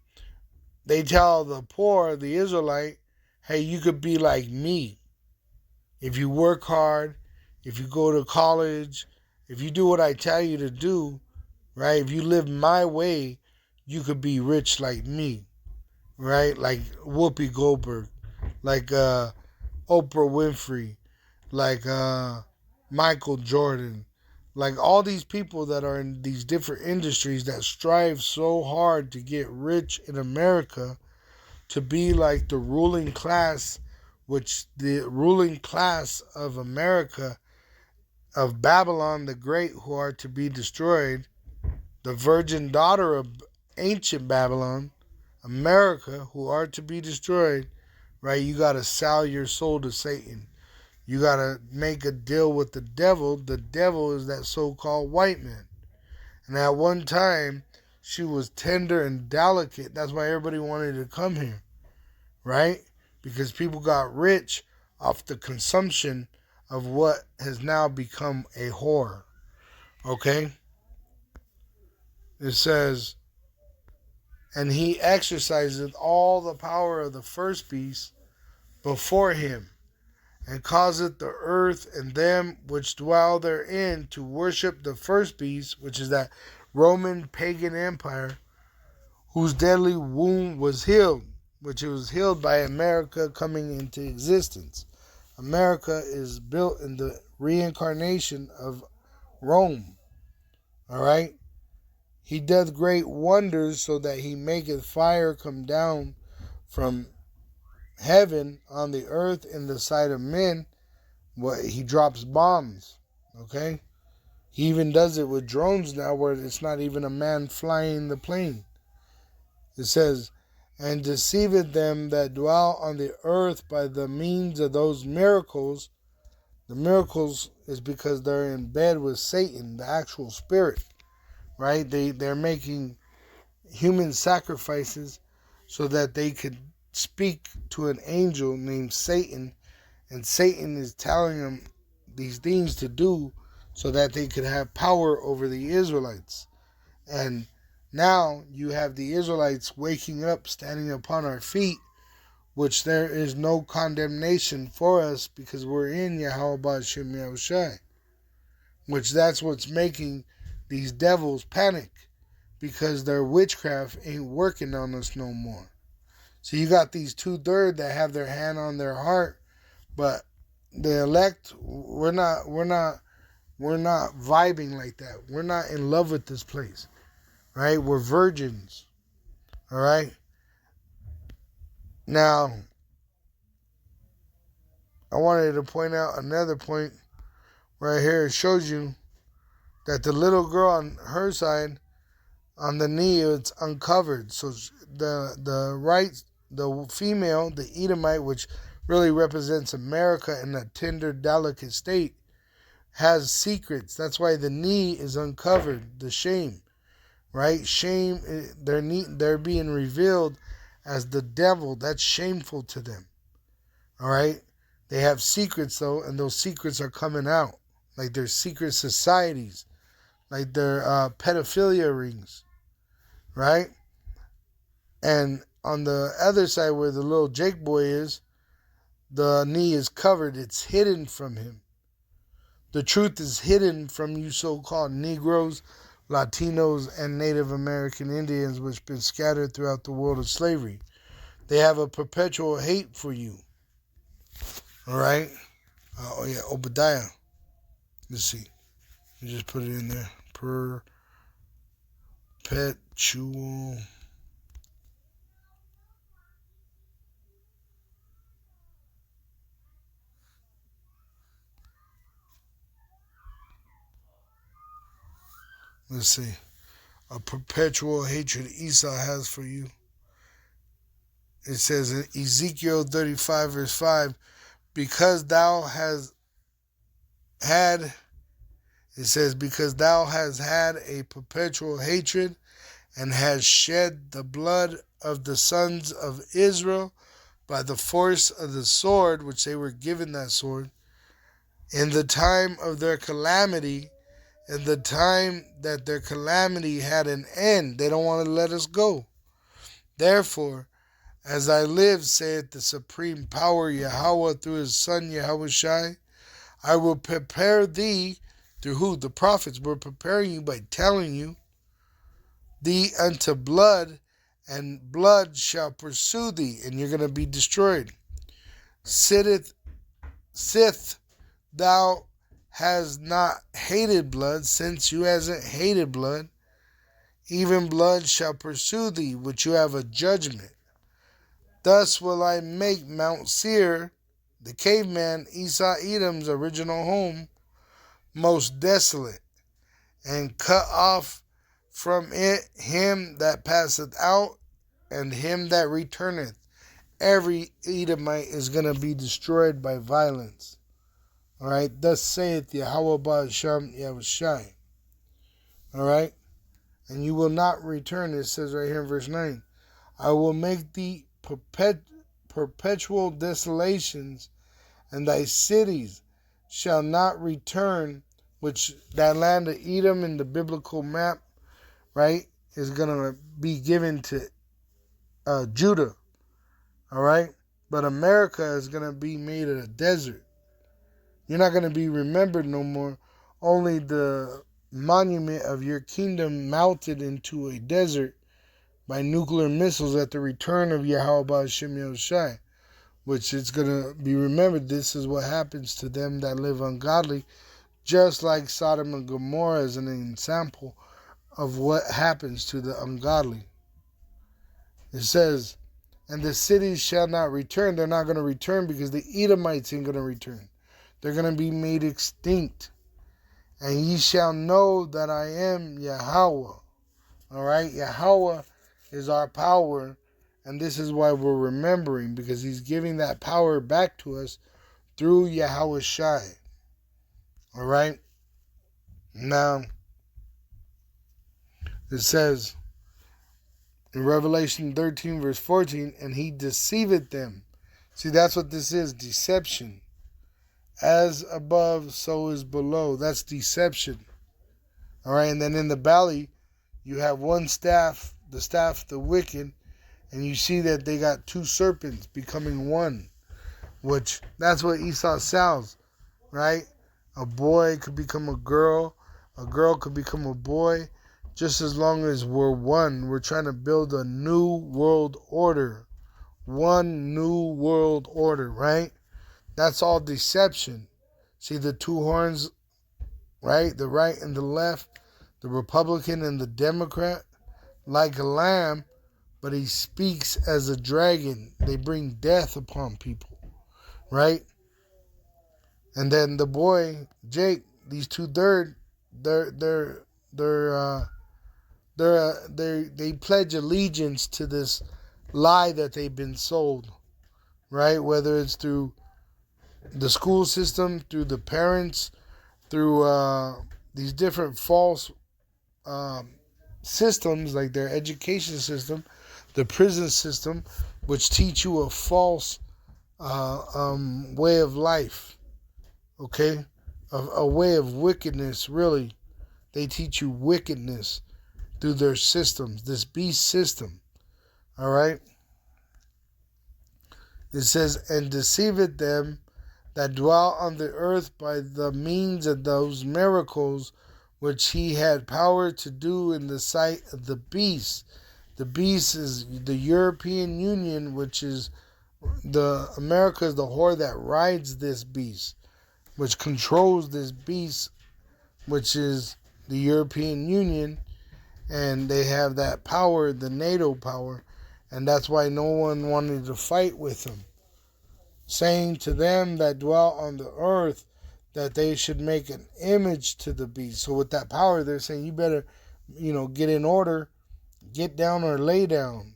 They tell the poor, the Israelite, "Hey, you could be like me. If you work hard, if you go to college, if you do what I tell you to do, right? If you live my way, you could be rich like me," right? Like Whoopi Goldberg, like Oprah Winfrey, like Michael Jordan, like all these people that are in these different industries that strive so hard to get rich in America, to be like the ruling class, which the ruling class of America, of Babylon the Great, who are to be destroyed, the virgin daughter of ancient Babylon, America, who are to be destroyed, right? You got to sell your soul to Satan. You got to make a deal with the devil. The devil is that so-called white man. And at one time, she was tender and delicate. That's why everybody wanted to come here, right? Because people got rich off the consumption of what has now become a whore. Okay? It says, "And he exerciseth all the power of the first beast before him, and causeth the earth and them which dwell therein to worship the first beast," which is that Roman pagan empire, "whose deadly wound was healed," which it was healed by America coming into existence. America is built in the reincarnation of Rome. All right? "He doth great wonders, so that he maketh fire come down from heaven on the earth in the sight of men." What he drops bombs. Okay? He even does it with drones now, where it's not even a man flying the plane. It says, "And deceiveth them that dwell on the earth by the means of those miracles." The miracles is because they're in bed with Satan, the actual spirit, right? They're making human sacrifices so that they could speak to an angel named Satan And Satan is telling them these things to do so that they could have power over the Israelites. And now you have the Israelites waking up, standing upon our feet, which there is no condemnation for us because we're in Yahweh B'Shem Yahushai. Which that's what's making these devils panic, because their witchcraft ain't working on us no more. So you got these 2/3 that have their hand on their heart, but the elect, we're not vibing like that. We're not in love with this place, right? We're virgins, all right? Now, I wanted to point out another point right here. It shows you that the little girl on her side, on the knee, it's uncovered. So the female, the Edomite, which really represents America in a tender, delicate state, has secrets. That's why the knee is uncovered. The shame, right? Shame. They're being revealed as the devil. That's shameful to them. All right. They have secrets though, and those secrets are coming out. Like their secret societies, like their pedophilia rings, right? And on the other side where the little Jake boy is, the knee is covered. It's hidden from him. The truth is hidden from you so-called Negroes, Latinos, and Native American Indians, which have been scattered throughout the world of slavery. They have a perpetual hate for you. All right? Obadiah. Let's see. Let me just put it in there. Perpetual. Let's see. A perpetual hatred Esau has for you. It says in Ezekiel 35 verse 5, because thou hast had a perpetual hatred and has shed the blood of the sons of Israel by the force of the sword, which they were given that sword, in the time of their calamity, in the time that their calamity had an end. They don't want to let us go. Therefore, as I live, saith the supreme power Yahweh through his son Yahushai, I will prepare thee, through who? The prophets. We're preparing you by telling you, thee unto blood, and blood shall pursue thee, and you're going to be destroyed. Sith thou has not hated blood, since you hasn't hated blood, even blood shall pursue thee, which you have a judgment. Thus will I make Mount Seir, the caveman Esau Edom's original home, most desolate, and cut off from it him that passeth out, and him that returneth. Every Edomite is going to be destroyed by violence. All right, thus saith Yahweh Ba'Shem Yahushai. All right, and you will not return. It says right here in verse 9, I will make thee perpetual desolations, and thy cities shall not return, which that land of Edom in the biblical map, right, is going to be given to Judah. All right, but America is going to be made a desert. You're not going to be remembered no more. Only the monument of your kingdom melted into a desert by nuclear missiles at the return of Yahweh Ba'Shem Yahushai, which is going to be remembered. This is what happens to them that live ungodly, just like Sodom and Gomorrah is an example of what happens to the ungodly. It says, and the cities shall not return. They're not going to return because the Edomites ain't going to return. They're going to be made extinct. And ye shall know that I am Yahweh. All right? Yahweh is our power. And this is why we're remembering, because he's giving that power back to us through Yahweh Shai. All right? Now, it says in Revelation 13 verse 14, and he deceiveth them. See, that's what this is, deception. As above, so is below. That's deception. All right, and then in the valley, you have one staff, the wicked, and you see that they got two serpents becoming one, which that's what Esau sells, right? A boy could become a girl could become a boy, just as long as we're one. We're trying to build a new world order. One new world order, right? That's all deception. See the two horns, right? The right and the left, the Republican and the Democrat, like a lamb, but he speaks as a dragon. They bring death upon people, right? And then the boy, Jake, these two they're they pledge allegiance to this lie that they've been sold, right? Whether it's through the school system, through the parents, through these different false systems, like their education system, the prison system, which teach you a false way of life, okay? A way of wickedness, really. They teach you wickedness through their systems, this beast system, all right? It says, and deceiveth them that dwell on the earth by the means of those miracles which he had power to do in the sight of the beast. The beast is the European Union, which is America is the whore that rides this beast, which controls this beast, which is the European Union, and they have that power, the NATO power, and that's why no one wanted to fight with them. Saying to them that dwell on the earth that they should make an image to the beast. So with that power, they're saying, you better, get in order, get down or lay down.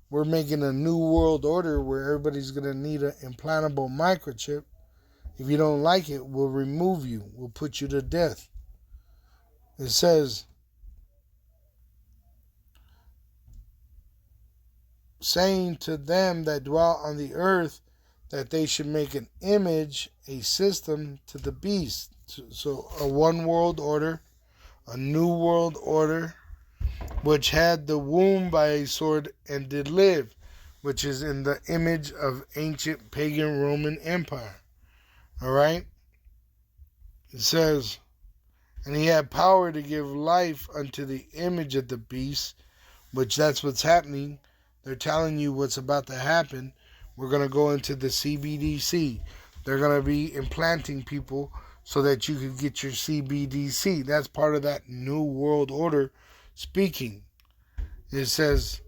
We're making a new world order where everybody's going to need an implantable microchip. If you don't like it, we'll remove you. We'll put you to death. It says, saying to them that dwell on the earth that they should make an image, a system to the beast. So a one world order, a new world order, which had the womb by a sword and did live, which is in the image of ancient pagan Roman Empire. All right? It says, and he had power to give life unto the image of the beast, which that's what's happening. They're telling you what's about to happen. We're going to go into the CBDC. They're going to be implanting people so that you can get your CBDC. That's part of that new world order speaking. It says,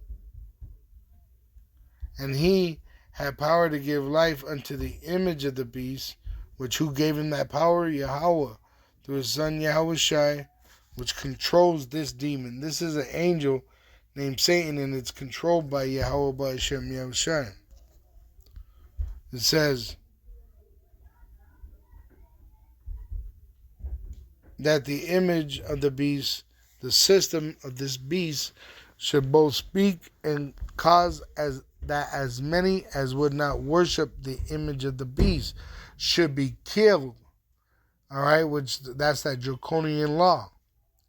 and he had power to give life unto the image of the beast, which who gave him that power? Yahweh, through his son Yahushai, which controls this demon. This is an angel named Satan, and it's controlled by Yahweh, by Hashem Yahushai. It says that the image of the beast, the system of this beast, should both speak and cause as many as would not worship the image of the beast should be killed. All right, which that's that draconian law,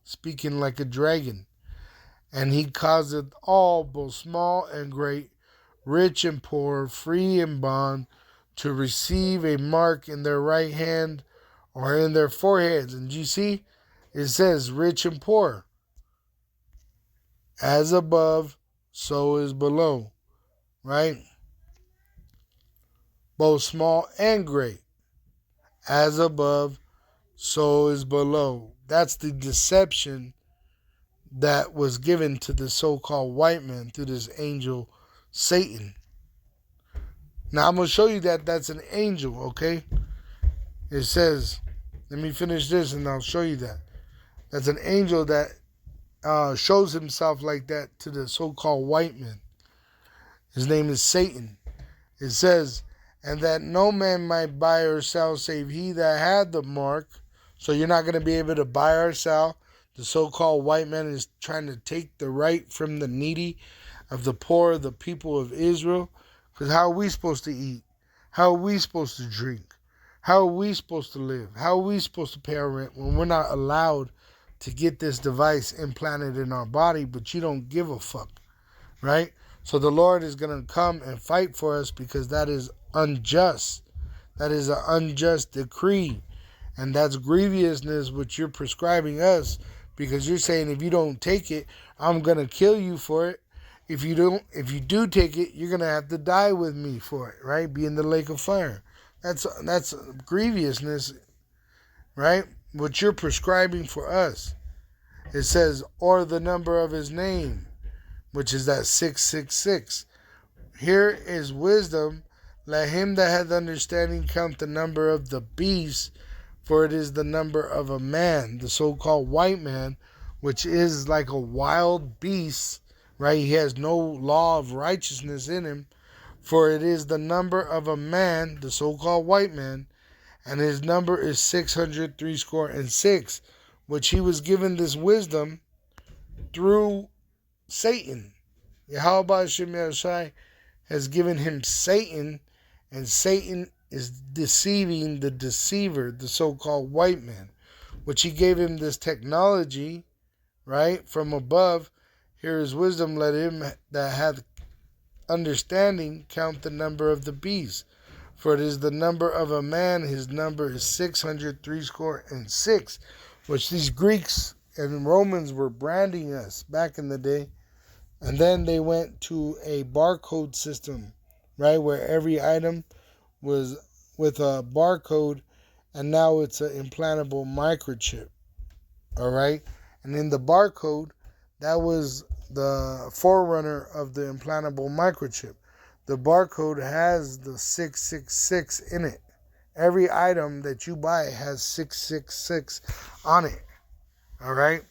speaking like a dragon. And he causeth all, both small and great, rich and poor, free and bond, to receive a mark in their right hand or in their foreheads. And you see, it says rich and poor. As above, so is below. Right? Both small and great. As above, so is below. That's the deception that was given to the so-called white man through this angel, Satan. Now, I'm going to show you that that's an angel, okay? It says, let me finish this and I'll show you that. That's an angel that shows himself like that to the so-called white man. His name is Satan. It says, and that no man might buy or sell save he that had the mark. So you're not going to be able to buy or sell. The so-called white man is trying to take the right from the needy, of the poor, of the people of Israel. Because how are we supposed to eat? How are we supposed to drink? How are we supposed to live? How are we supposed to pay our rent when we're not allowed to get this device implanted in our body, but you don't give a fuck, right? So the Lord is going to come and fight for us because that is unjust. That is an unjust decree. And that's grievousness which you're prescribing us, because you're saying if you don't take it, I'm going to kill you for it. If you do take it, you're going to have to die with me for it, right? Be in the lake of fire. That's grievousness, right? What you're prescribing for us. It says, or the number of his name, which is that 666. Here is wisdom. Let him that hath understanding count the number of the beast, for it is the number of a man, the so-called white man, which is like a wild beast, right? He has no law of righteousness in him. For it is the number of a man, the so-called white man, and his number is 666, which he was given this wisdom through Satan. Yahweh Shem Shai has given him Satan, and Satan is deceiving the deceiver, the so-called white man, which he gave him this technology, right, from above. Here is wisdom. Let him that hath understanding count the number of the beast, for it is the number of a man. His number is 666, which these Greeks and Romans were branding us back in the day. And then they went to a barcode system, right, where every item was with a barcode, and now it's an implantable microchip, all right? And in the barcode, that was the forerunner of the implantable microchip. The barcode has the 666 in it. Every item that you buy has 666 on it, all right?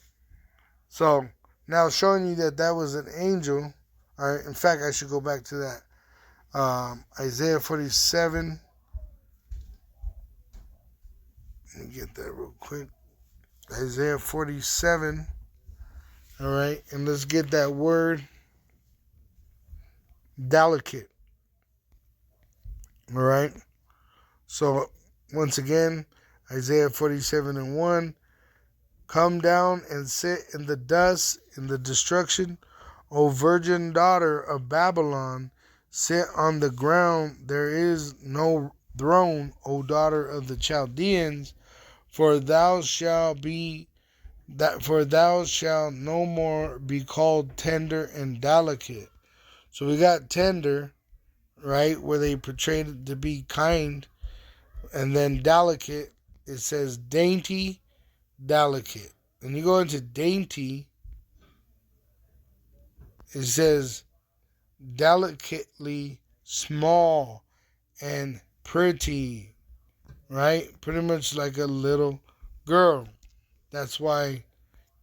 So now showing you that that was an angel. All right, in fact, I should go back to that. Isaiah 47. Let me get that real quick. Isaiah 47. All right, and let's get that word delicate. All right. So once again, Isaiah 47:1. Come down and sit in the dust, in the destruction, O virgin daughter of Babylon. Sit on the ground. There is no throne, O daughter of the Chaldeans, for thou shalt no more be called tender and delicate. So we got tender, right, where they portrayed it to be kind, and then delicate, it says dainty, delicate. When you go into dainty, it says delicately small and pretty, right? Pretty much like a little girl. That's why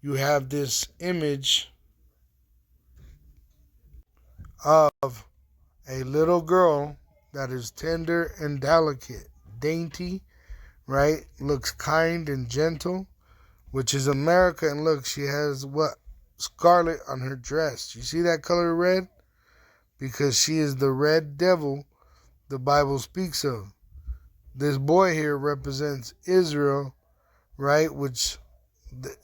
you have this image of a little girl that is tender and delicate, dainty, right? Looks kind and gentle, which is America. And look, she has what? Scarlet on her dress. You see that color red? Because she is the red devil the Bible speaks of. This boy here represents Israel, right? Which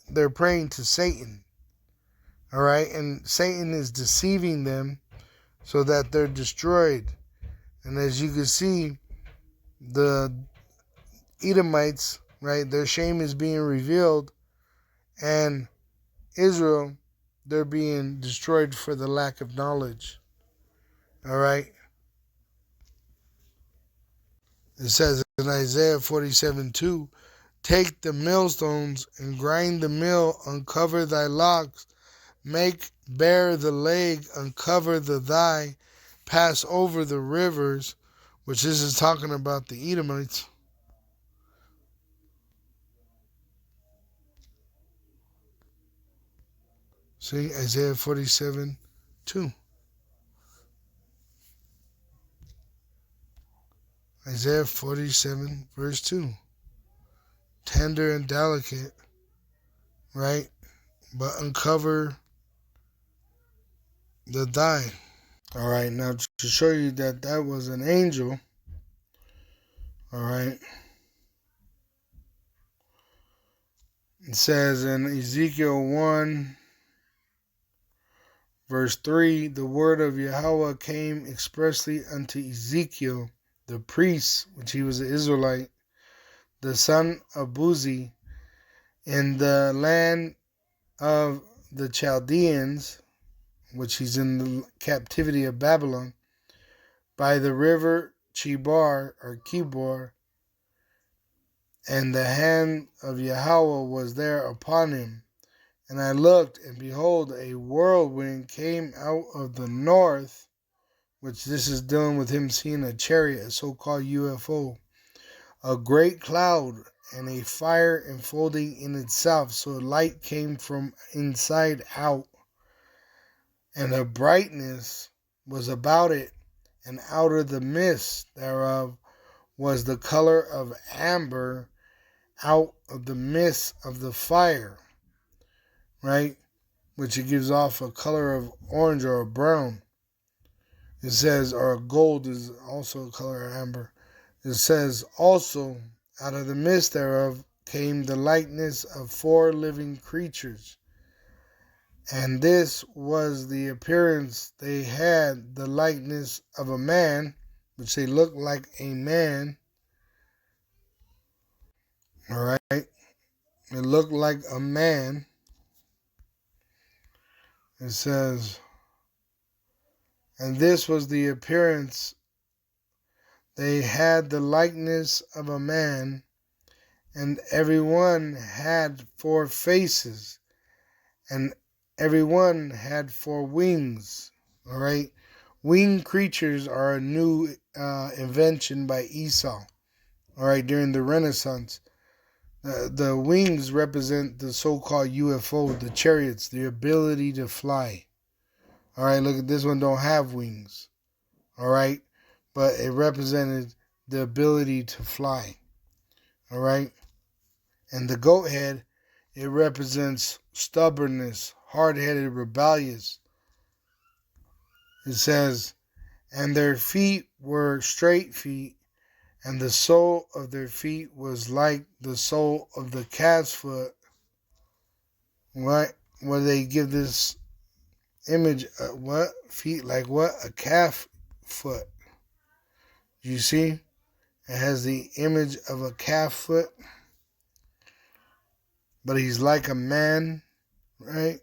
they're praying to Satan, all right? And Satan is deceiving them so that they're destroyed. And as you can see, the Edomites, right, their shame is being revealed, and Israel, they're being destroyed for the lack of knowledge. All right. It says in Isaiah 47:2, take the millstones and grind the mill, uncover thy locks, make bare the leg, uncover the thigh, pass over the rivers, which this is talking about the Edomites. See, Isaiah 47:2. Isaiah 47, verse 2. Tender and delicate, right? But uncover the thigh. All right, now to show you that that was an angel, all right, It says in Ezekiel 1, verse 3, the word of Yahweh came expressly unto Ezekiel, the priest, which he was an Israelite, the son of Buzi, in the land of the Chaldeans, which he's in the captivity of Babylon, by the river Chebar or Kibor, and the hand of Yahweh was there upon him. And I looked, and behold, a whirlwind came out of the north, which this is dealing with him seeing a chariot, a so-called UFO, a great cloud, and a fire enfolding in itself, so light came from inside out, and a brightness was about it, and out of the midst thereof was the color of amber out of the midst of the fire, right? Which it gives off a color of orange or a brown. It says, or gold is also a color of amber. It says, also, out of the midst thereof came the likeness of 4 living creatures. And this was the appearance. They had the likeness of a man, which they looked like a man. All right. It looked like a man. It says, and this was the appearance. They had the likeness of a man, and everyone had 4 faces, and everyone had 4 wings. All right. Winged creatures are a new invention by Esau. All right. During the Renaissance, the wings represent the so-called UFO, the chariots, the ability to fly. All right. Look at this one. Don't have wings. All right. But it represented the ability to fly. All right. And the goat head, it represents stubbornness, hard-headed, rebellious. It says, and their feet were straight feet, and the sole of their feet was like the sole of the calf's foot. What? Where they give this image, what? Feet like what? A calf foot. You see? It has the image of a calf foot. But he's like a man, right?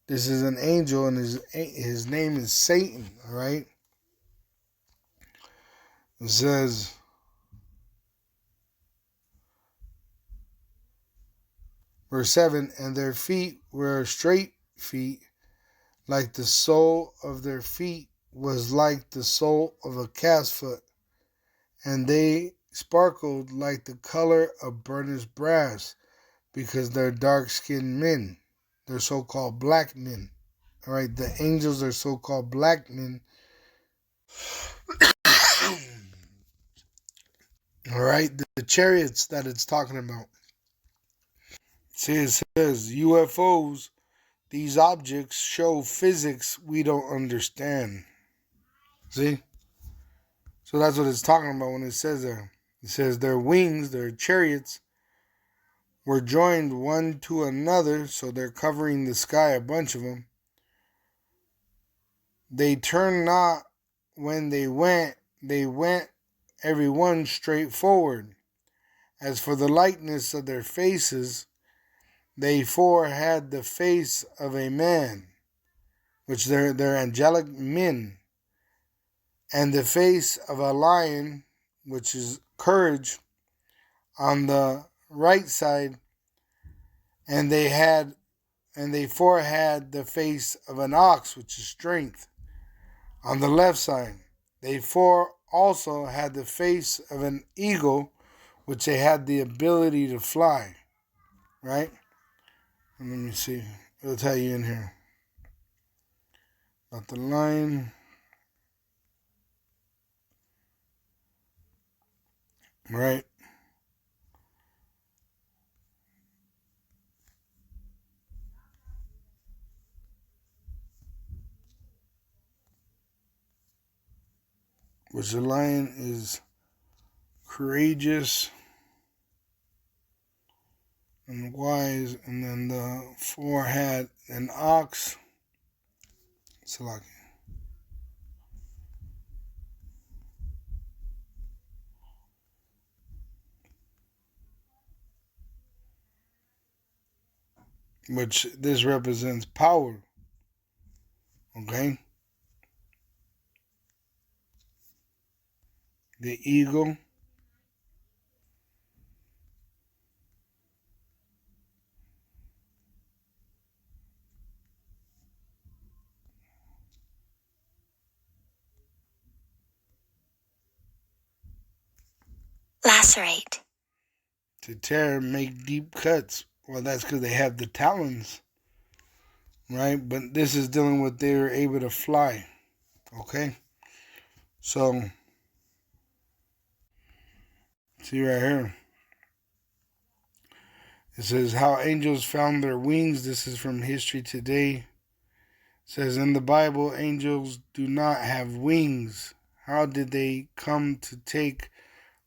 This is an angel, and his name is Satan, all right? It says, verse 7, and their feet were straight feet, like the sole of their feet was like the sole of a calf's foot, and they sparkled like the color of burnished brass, because they're dark-skinned men. They're so-called black men. All right, the angels are so-called black men. All right, the chariots that it's talking about. See, it says UFOs, these objects show physics we don't understand. See? So that's what it's talking about when it says there. It says their wings, their chariots, were joined one to another, so they're covering the sky, a bunch of them. They turned not when they went every one straight forward. As for the likeness of their faces, they 4 had the face of a man, which they're angelic men, and the face of a lion, which is courage, on the right side, and they 4 had the face of an ox, which is strength, on the left side. They 4 also had the face of an eagle, which they had the ability to fly. Right? And let me see. It'll tell you in here. About the lion. Right? Which the lion is courageous, and wise, and then the 4 had an ox. Salaki. Which this represents power. Okay? The eagle. Lacerate. To tear, make deep cuts. Well, that's because they have the talons, right? But this is dealing with they were able to fly. Okay? So, see right here. It says how angels found their wings. This is from History Today. It says in the Bible, angels do not have wings. How did they come to take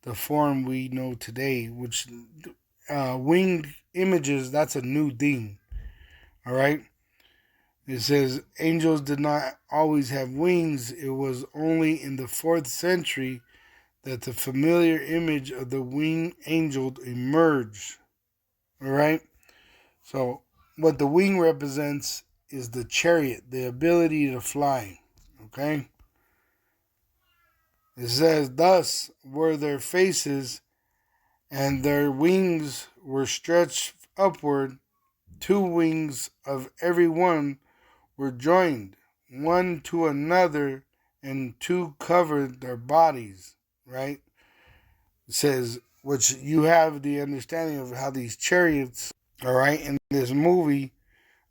the form we know today? Which winged images, that's a new thing. All right. It says angels did not always have wings. It was only in the 4th century that the familiar image of the winged angel emerged. All right. So, what the wing represents is the chariot, the ability to fly. Okay? It says, thus were their faces, and their wings were stretched upward. 2 wings of every one were joined, one to another, and 2 covered their bodies. Right? It says, which you have the understanding of how these chariots, all right, in this movie,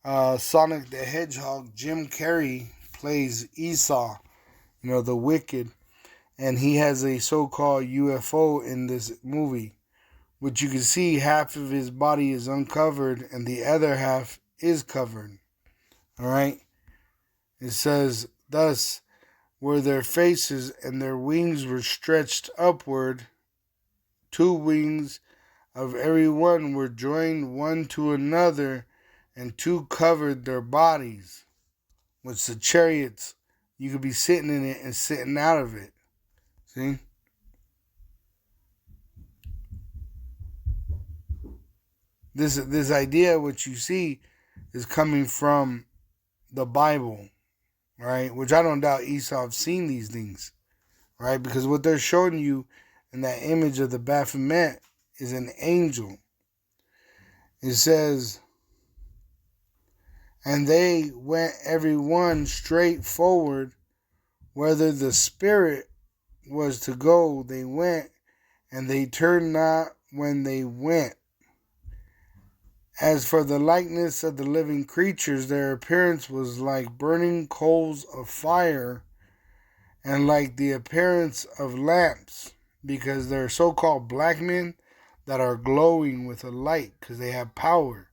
Sonic the Hedgehog, Jim Carrey plays Esau, the wicked, and he has a so-called UFO in this movie, which you can see half of his body is uncovered and the other half is covered. All right? It says, thus were their faces, and their wings were stretched upward. 2 wings of every one were joined one to another, and 2 covered their bodies. Which the chariots, you could be sitting in it and sitting out of it. See? This idea, what you see, is coming from the Bible, right? Which I don't doubt Esau have seen these things, right? Because what they're showing you in that image of the Baphomet is an angel. It says, and they went every one straight forward. Whether the spirit was to go, they went, and they turned not when they went. As for the likeness of the living creatures, their appearance was like burning coals of fire, and like the appearance of lamps, because they're so-called black men that are glowing with a light, because they have power.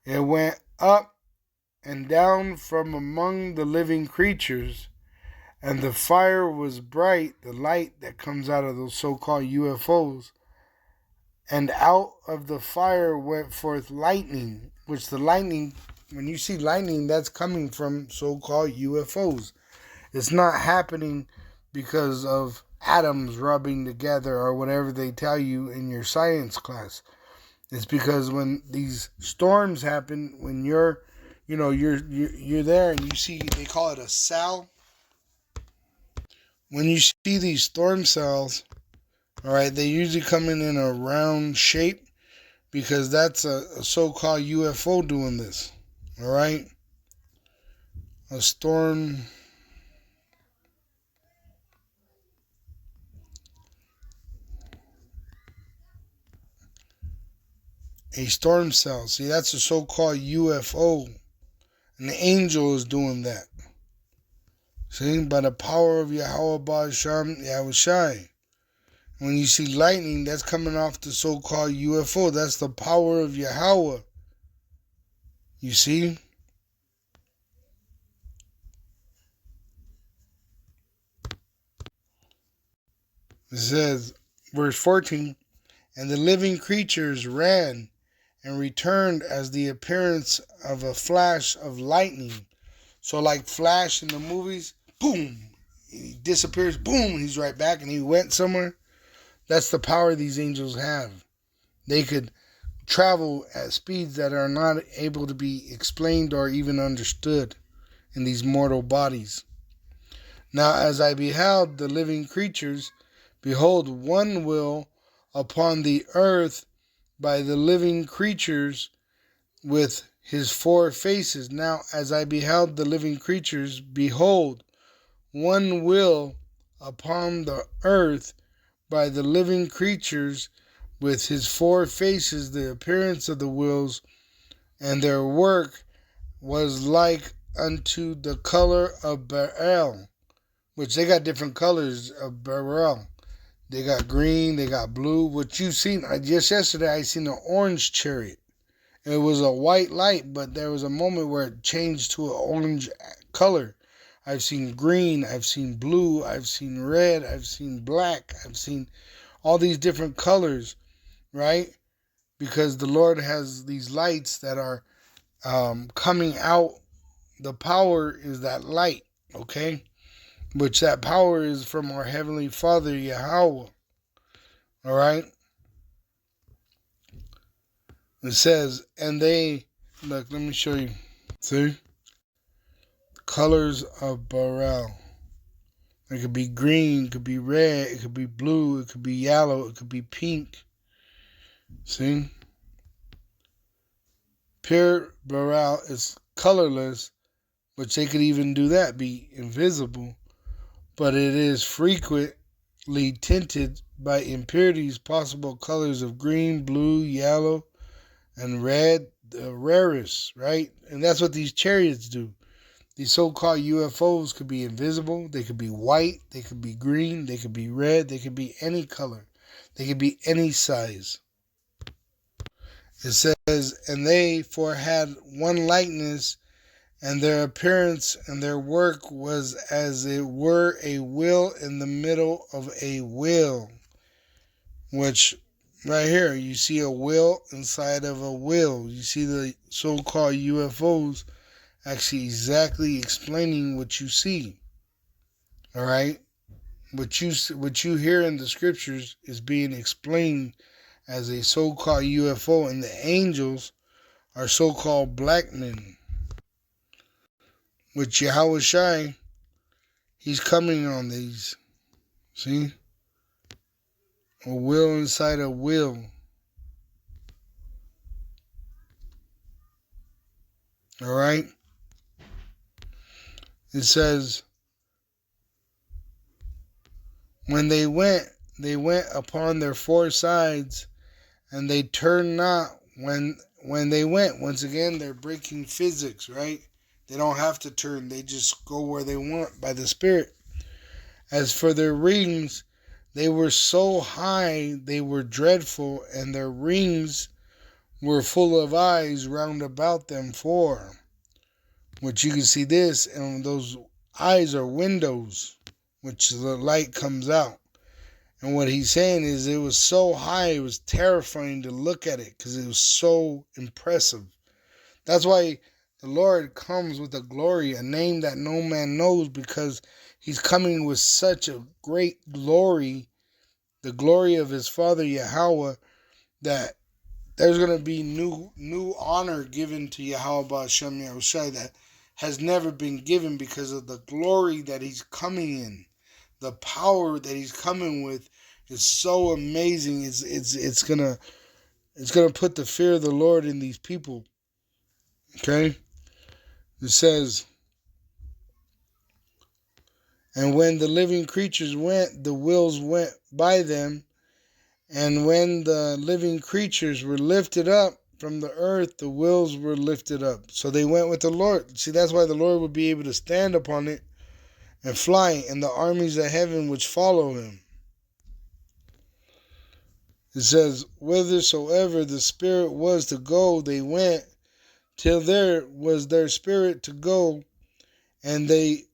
It went up and down from among the living creatures, and the fire was bright, the light that comes out of those so-called UFOs. And out of the fire went forth lightning, which the lightning, when you see lightning, that's coming from so-called UFOs. It's not happening because of atoms rubbing together or whatever they tell you in your science class. It's because when these storms happen, when you're there and you see, they call it a cell. When you see these storm cells, all right, they usually come in a round shape because that's a so-called UFO doing this. All right, a storm cell. See, that's a so-called UFO. An angel is doing that. See, by the power of Yahweh Ba'asham Yahushai. When you see lightning, that's coming off the so-called UFO. That's the power of Yahweh. You see? It says, verse 14, and the living creatures ran and returned as the appearance of a flash of lightning. So like Flash in the movies, boom, he disappears, boom, he's right back and he went somewhere. That's the power these angels have. They could travel at speeds that are not able to be explained or even understood in these mortal bodies. Now as I beheld the living creatures, behold, one wheel upon the earth by the living creatures with his four faces. Now as I beheld the living creatures, behold, one wheel upon the earth by the living creatures with his four faces. The appearance of the wheels and their work was like unto the color of beryl, which they got different colors of beryl. They got green, they got blue. What you've seen, just yesterday I seen an orange chariot. It was a white light, but there was a moment where it changed to an orange color. I've seen green, I've seen blue, I've seen red, I've seen black, I've seen all these different colors, right? Because the Lord has these lights that are coming out. The power is that light, okay? Which that power is from our Heavenly Father, Yahweh. All right? It says, and they, look, let me show you. See? Colors of beryl. It could be green, it could be red, it could be blue, it could be yellow, it could be pink. See? Pure beryl is colorless, which they could even do that, be invisible. But it is frequently tinted by impurities, possible colors of green, blue, yellow, and red, the rarest, right? And that's what these chariots do. These so-called UFOs could be invisible, they could be white, they could be green, they could be red, they could be any color, they could be any size. It says, and they for had one likeness, and their appearance and their work was as it were a wheel in the middle of a wheel. Which, right here, you see a wheel inside of a wheel. You see the so-called UFOs actually exactly explaining what you see. All right? What you hear in the scriptures is being explained as a so-called UFO, and the angels are so-called black men. Which Yahweh Shai, he's coming on these. See? A wheel inside a wheel. All right? It says, when they went upon their four sides, and they turned not when they went. Once again, they're breaking physics, right? They don't have to turn. They just go where they want by the Spirit. As for their rings, they were so high, they were dreadful, and their rings were full of eyes round about them four. Which you can see this, and those eyes are windows, which the light comes out. And what he's saying is it was so high, it was terrifying to look at it because it was so impressive. That's why the Lord comes with a glory, a name that no man knows, because he's coming with such a great glory, the glory of his Father Yahweh, that there's going to be new honor given to Yahweh Ba'Shem Yahushai that has never been given because of the glory that he's coming in. The power that he's coming with is so amazing. It's gonna put the fear of the Lord in these people. Okay? It says, and when the living creatures went, the wheels went by them, and when the living creatures were lifted up from the earth, the wheels were lifted up. So they went with the Lord. See, that's why the Lord would be able to stand upon it and fly, and the armies of heaven which follow him. It says, whithersoever the Spirit was to go, they went, till there was their spirit to go, and the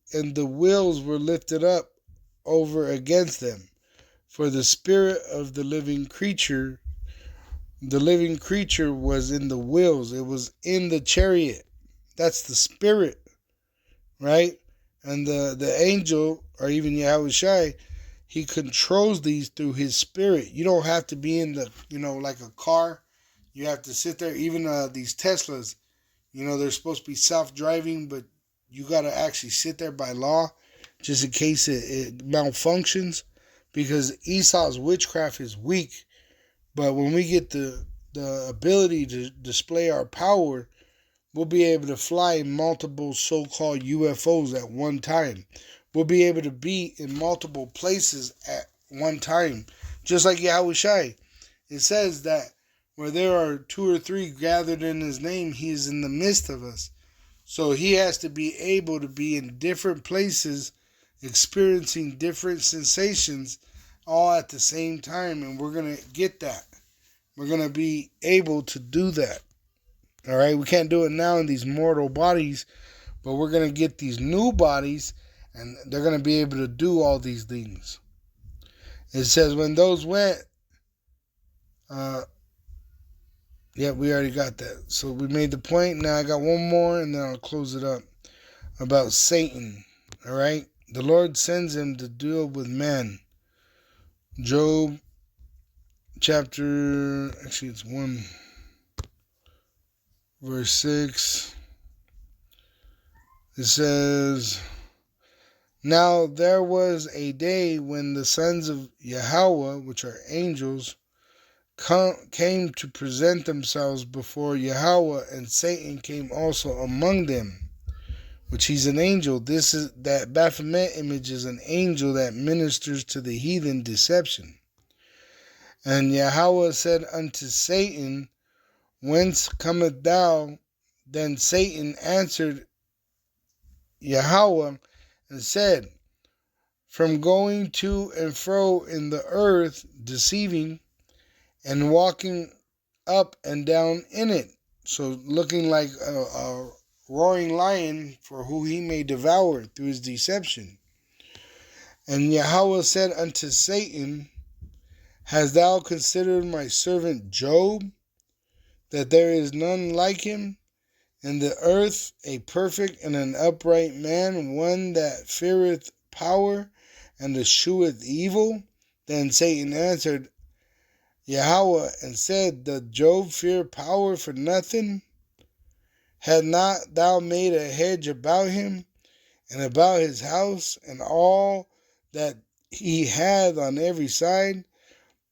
wheels were lifted up over against them. For the spirit of the living creature The living creature was in the wheels. It was in the chariot. That's the spirit, right? And the angel, or even Yahushua, he controls these through his spirit. You don't have to be in the, like a car. You have to sit there. Even these Teslas, they're supposed to be self-driving, but you got to actually sit there by law just in case it malfunctions, because Esau's witchcraft is weak. But when we get the ability to display our power, we'll be able to fly multiple so-called UFOs at one time. We'll be able to be in multiple places at one time. Just like Yahushua. It says that where there are 2 or 3 gathered in his name, he is in the midst of us. So he has to be able to be in different places, experiencing different sensations all at the same time. And we're going to get that. We're going to be able to do that. All right, we can't do it now in these mortal bodies, but we're going to get these new bodies, and they're going to be able to do all these things. It says, when those went, we already got that. So we made the point. Now I got one more, and then I'll close it up. About Satan. All right, the Lord sends him to deal with man. Job chapter, actually it's 1. Verse 6, it says, now there was a day when the sons of Yahweh, which are angels, came to present themselves before Yahweh, and Satan came also among them, which he's an angel. This is that Baphomet image is an angel that ministers to the heathen deception. And Yahweh said unto Satan, whence cometh thou? Then Satan answered Yahweh and said, from going to and fro in the earth, deceiving, and walking up and down in it. So looking like a roaring lion for who he may devour through his deception. And Yahweh said unto Satan, hast thou considered my servant Job, that there is none like him in the earth, a perfect and an upright man, one that feareth power and escheweth evil? Then Satan answered Yahweh and said, doth Job fear power for nothing? Had not thou made a hedge about him, and about his house, and all that he hath on every side?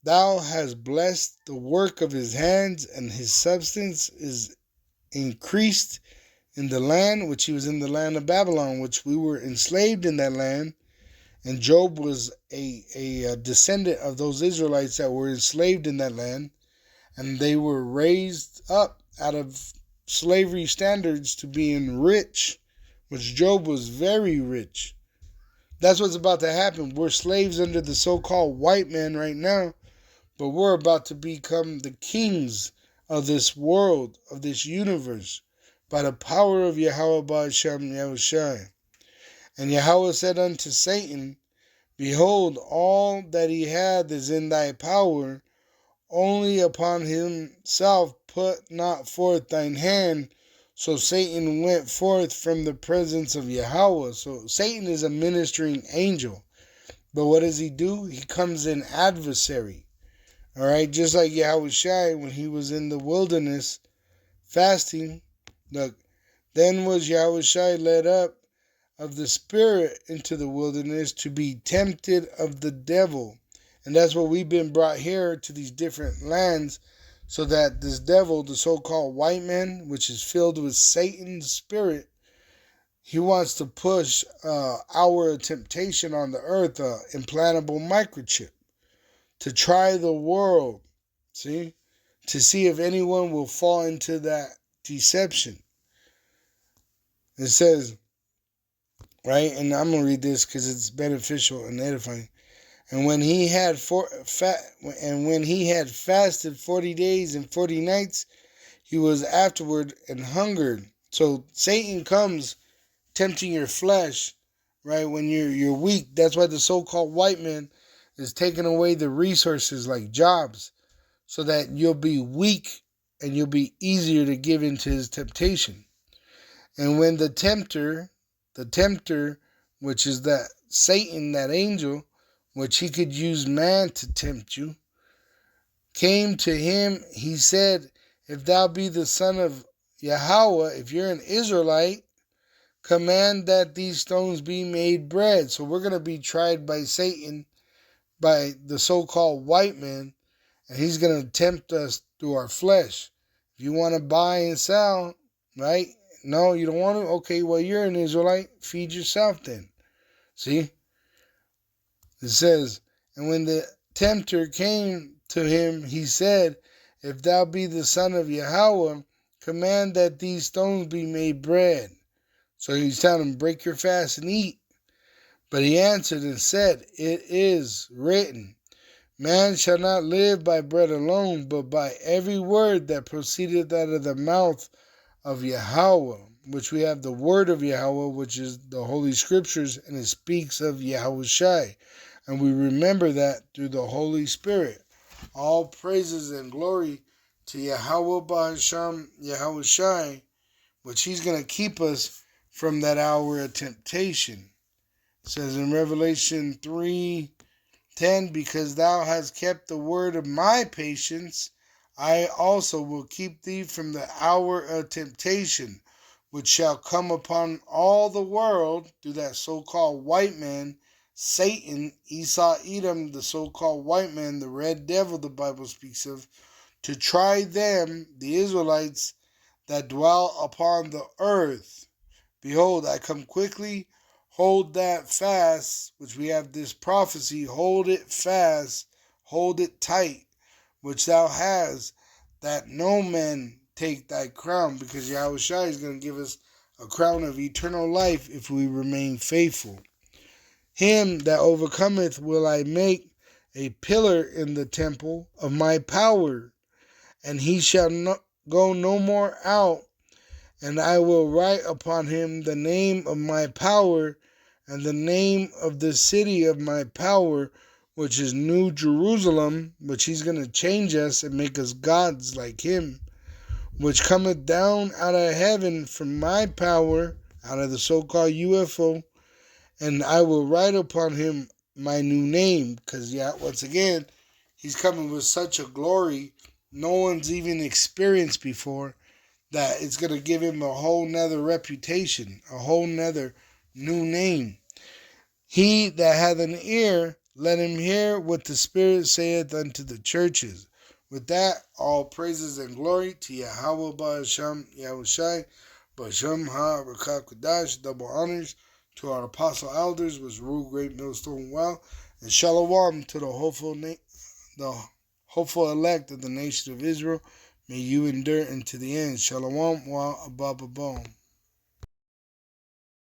Thou hast blessed the work of his hands, and his substance is increased in the land, which he was in the land of Babylon, which we were enslaved in that land. And Job was a descendant of those Israelites that were enslaved in that land. And they were raised up out of slavery standards to being rich, which Job was very rich. That's what's about to happen. We're slaves under the so-called white man right now, but we're about to become the kings of this world, of this universe, by the power of Yahweh Ba'Shem Yahushua. And Yahweh said unto Satan, behold, all that he hath is in thy power, only upon himself put not forth thine hand. So Satan went forth from the presence of Yahweh. So Satan is a ministering angel. But what does he do? He comes in adversary. All right, just like Yahushua when he was in the wilderness fasting. Look, then was Yahushua led up of the Spirit into the wilderness to be tempted of the devil. And that's what we've been brought here to these different lands, so that this devil, the so-called white man, which is filled with Satan's spirit, he wants to push our temptation on the earth, implantable microchip, to try the world, to see if anyone will fall into that deception. It says, right, and I'm going to read this because it's beneficial and edifying. And when he had fasted 40 days and 40 nights, he was afterward and hungered. So Satan comes tempting your flesh, right, when you're weak. That's why the so-called white man is taking away the resources like jobs, so that you'll be weak and you'll be easier to give into his temptation. And when the tempter, which is that Satan, that angel, which he could use man to tempt you, came to him, he said, if thou be the son of Yahweh, if you're an Israelite, command that these stones be made bread. So we're going to be tried by Satan, by the so-called white man, and he's going to tempt us through our flesh. If you want to buy and sell, right? No, you don't want to? Okay, well, you're an Israelite. Feed yourself then. See? It says, and when the tempter came to him, he said, if thou be the son of Yahweh, command that these stones be made bread. So he's telling him, break your fast and eat. But he answered and said, it is written, man shall not live by bread alone, but by every word that proceedeth out of the mouth of Yahweh, which we have the word of Yahweh, which is the Holy Scriptures, and it speaks of Yahweh Shai. And we remember that through the Holy Spirit. All praises and glory to Yahweh Ba'asham, Yahweh Shai, which he's going to keep us from that hour of temptation. It says in Revelation 3:10, because thou hast kept the word of my patience, I also will keep thee from the hour of temptation, which shall come upon all the world through that so-called white man, Satan, Esau, Edom, the so-called white man, the red devil the Bible speaks of, to try them, the Israelites, that dwell upon the earth. Behold, I come quickly. Hold that fast, which we have this prophecy. Hold it fast, hold it tight, which thou hast, that no man take thy crown, because Yahweh Shai is going to give us a crown of eternal life if we remain faithful. Him that overcometh will I make a pillar in the temple of my power, and he shall go no more out. And I will write upon him the name of my power, and the name of the city of my power, which is New Jerusalem, which he's going to change us and make us gods like him, which cometh down out of heaven from my power, out of the so-called UFO, and I will write upon him my new name, because once again, he's coming with such a glory no one's even experienced before, that it's going to give him a whole nother reputation, a whole nother new name. He that hath an ear, let him hear what the Spirit saith unto the churches. With that, all praises and glory to Yahweh Ba'asham, Yahweh Shai, Ba'asham HaRakah, double honors to our apostle elders, was rule great millstone well, and shalom to the hopeful elect of the nation of Israel. May you endure unto the end. Shalom wa abababom.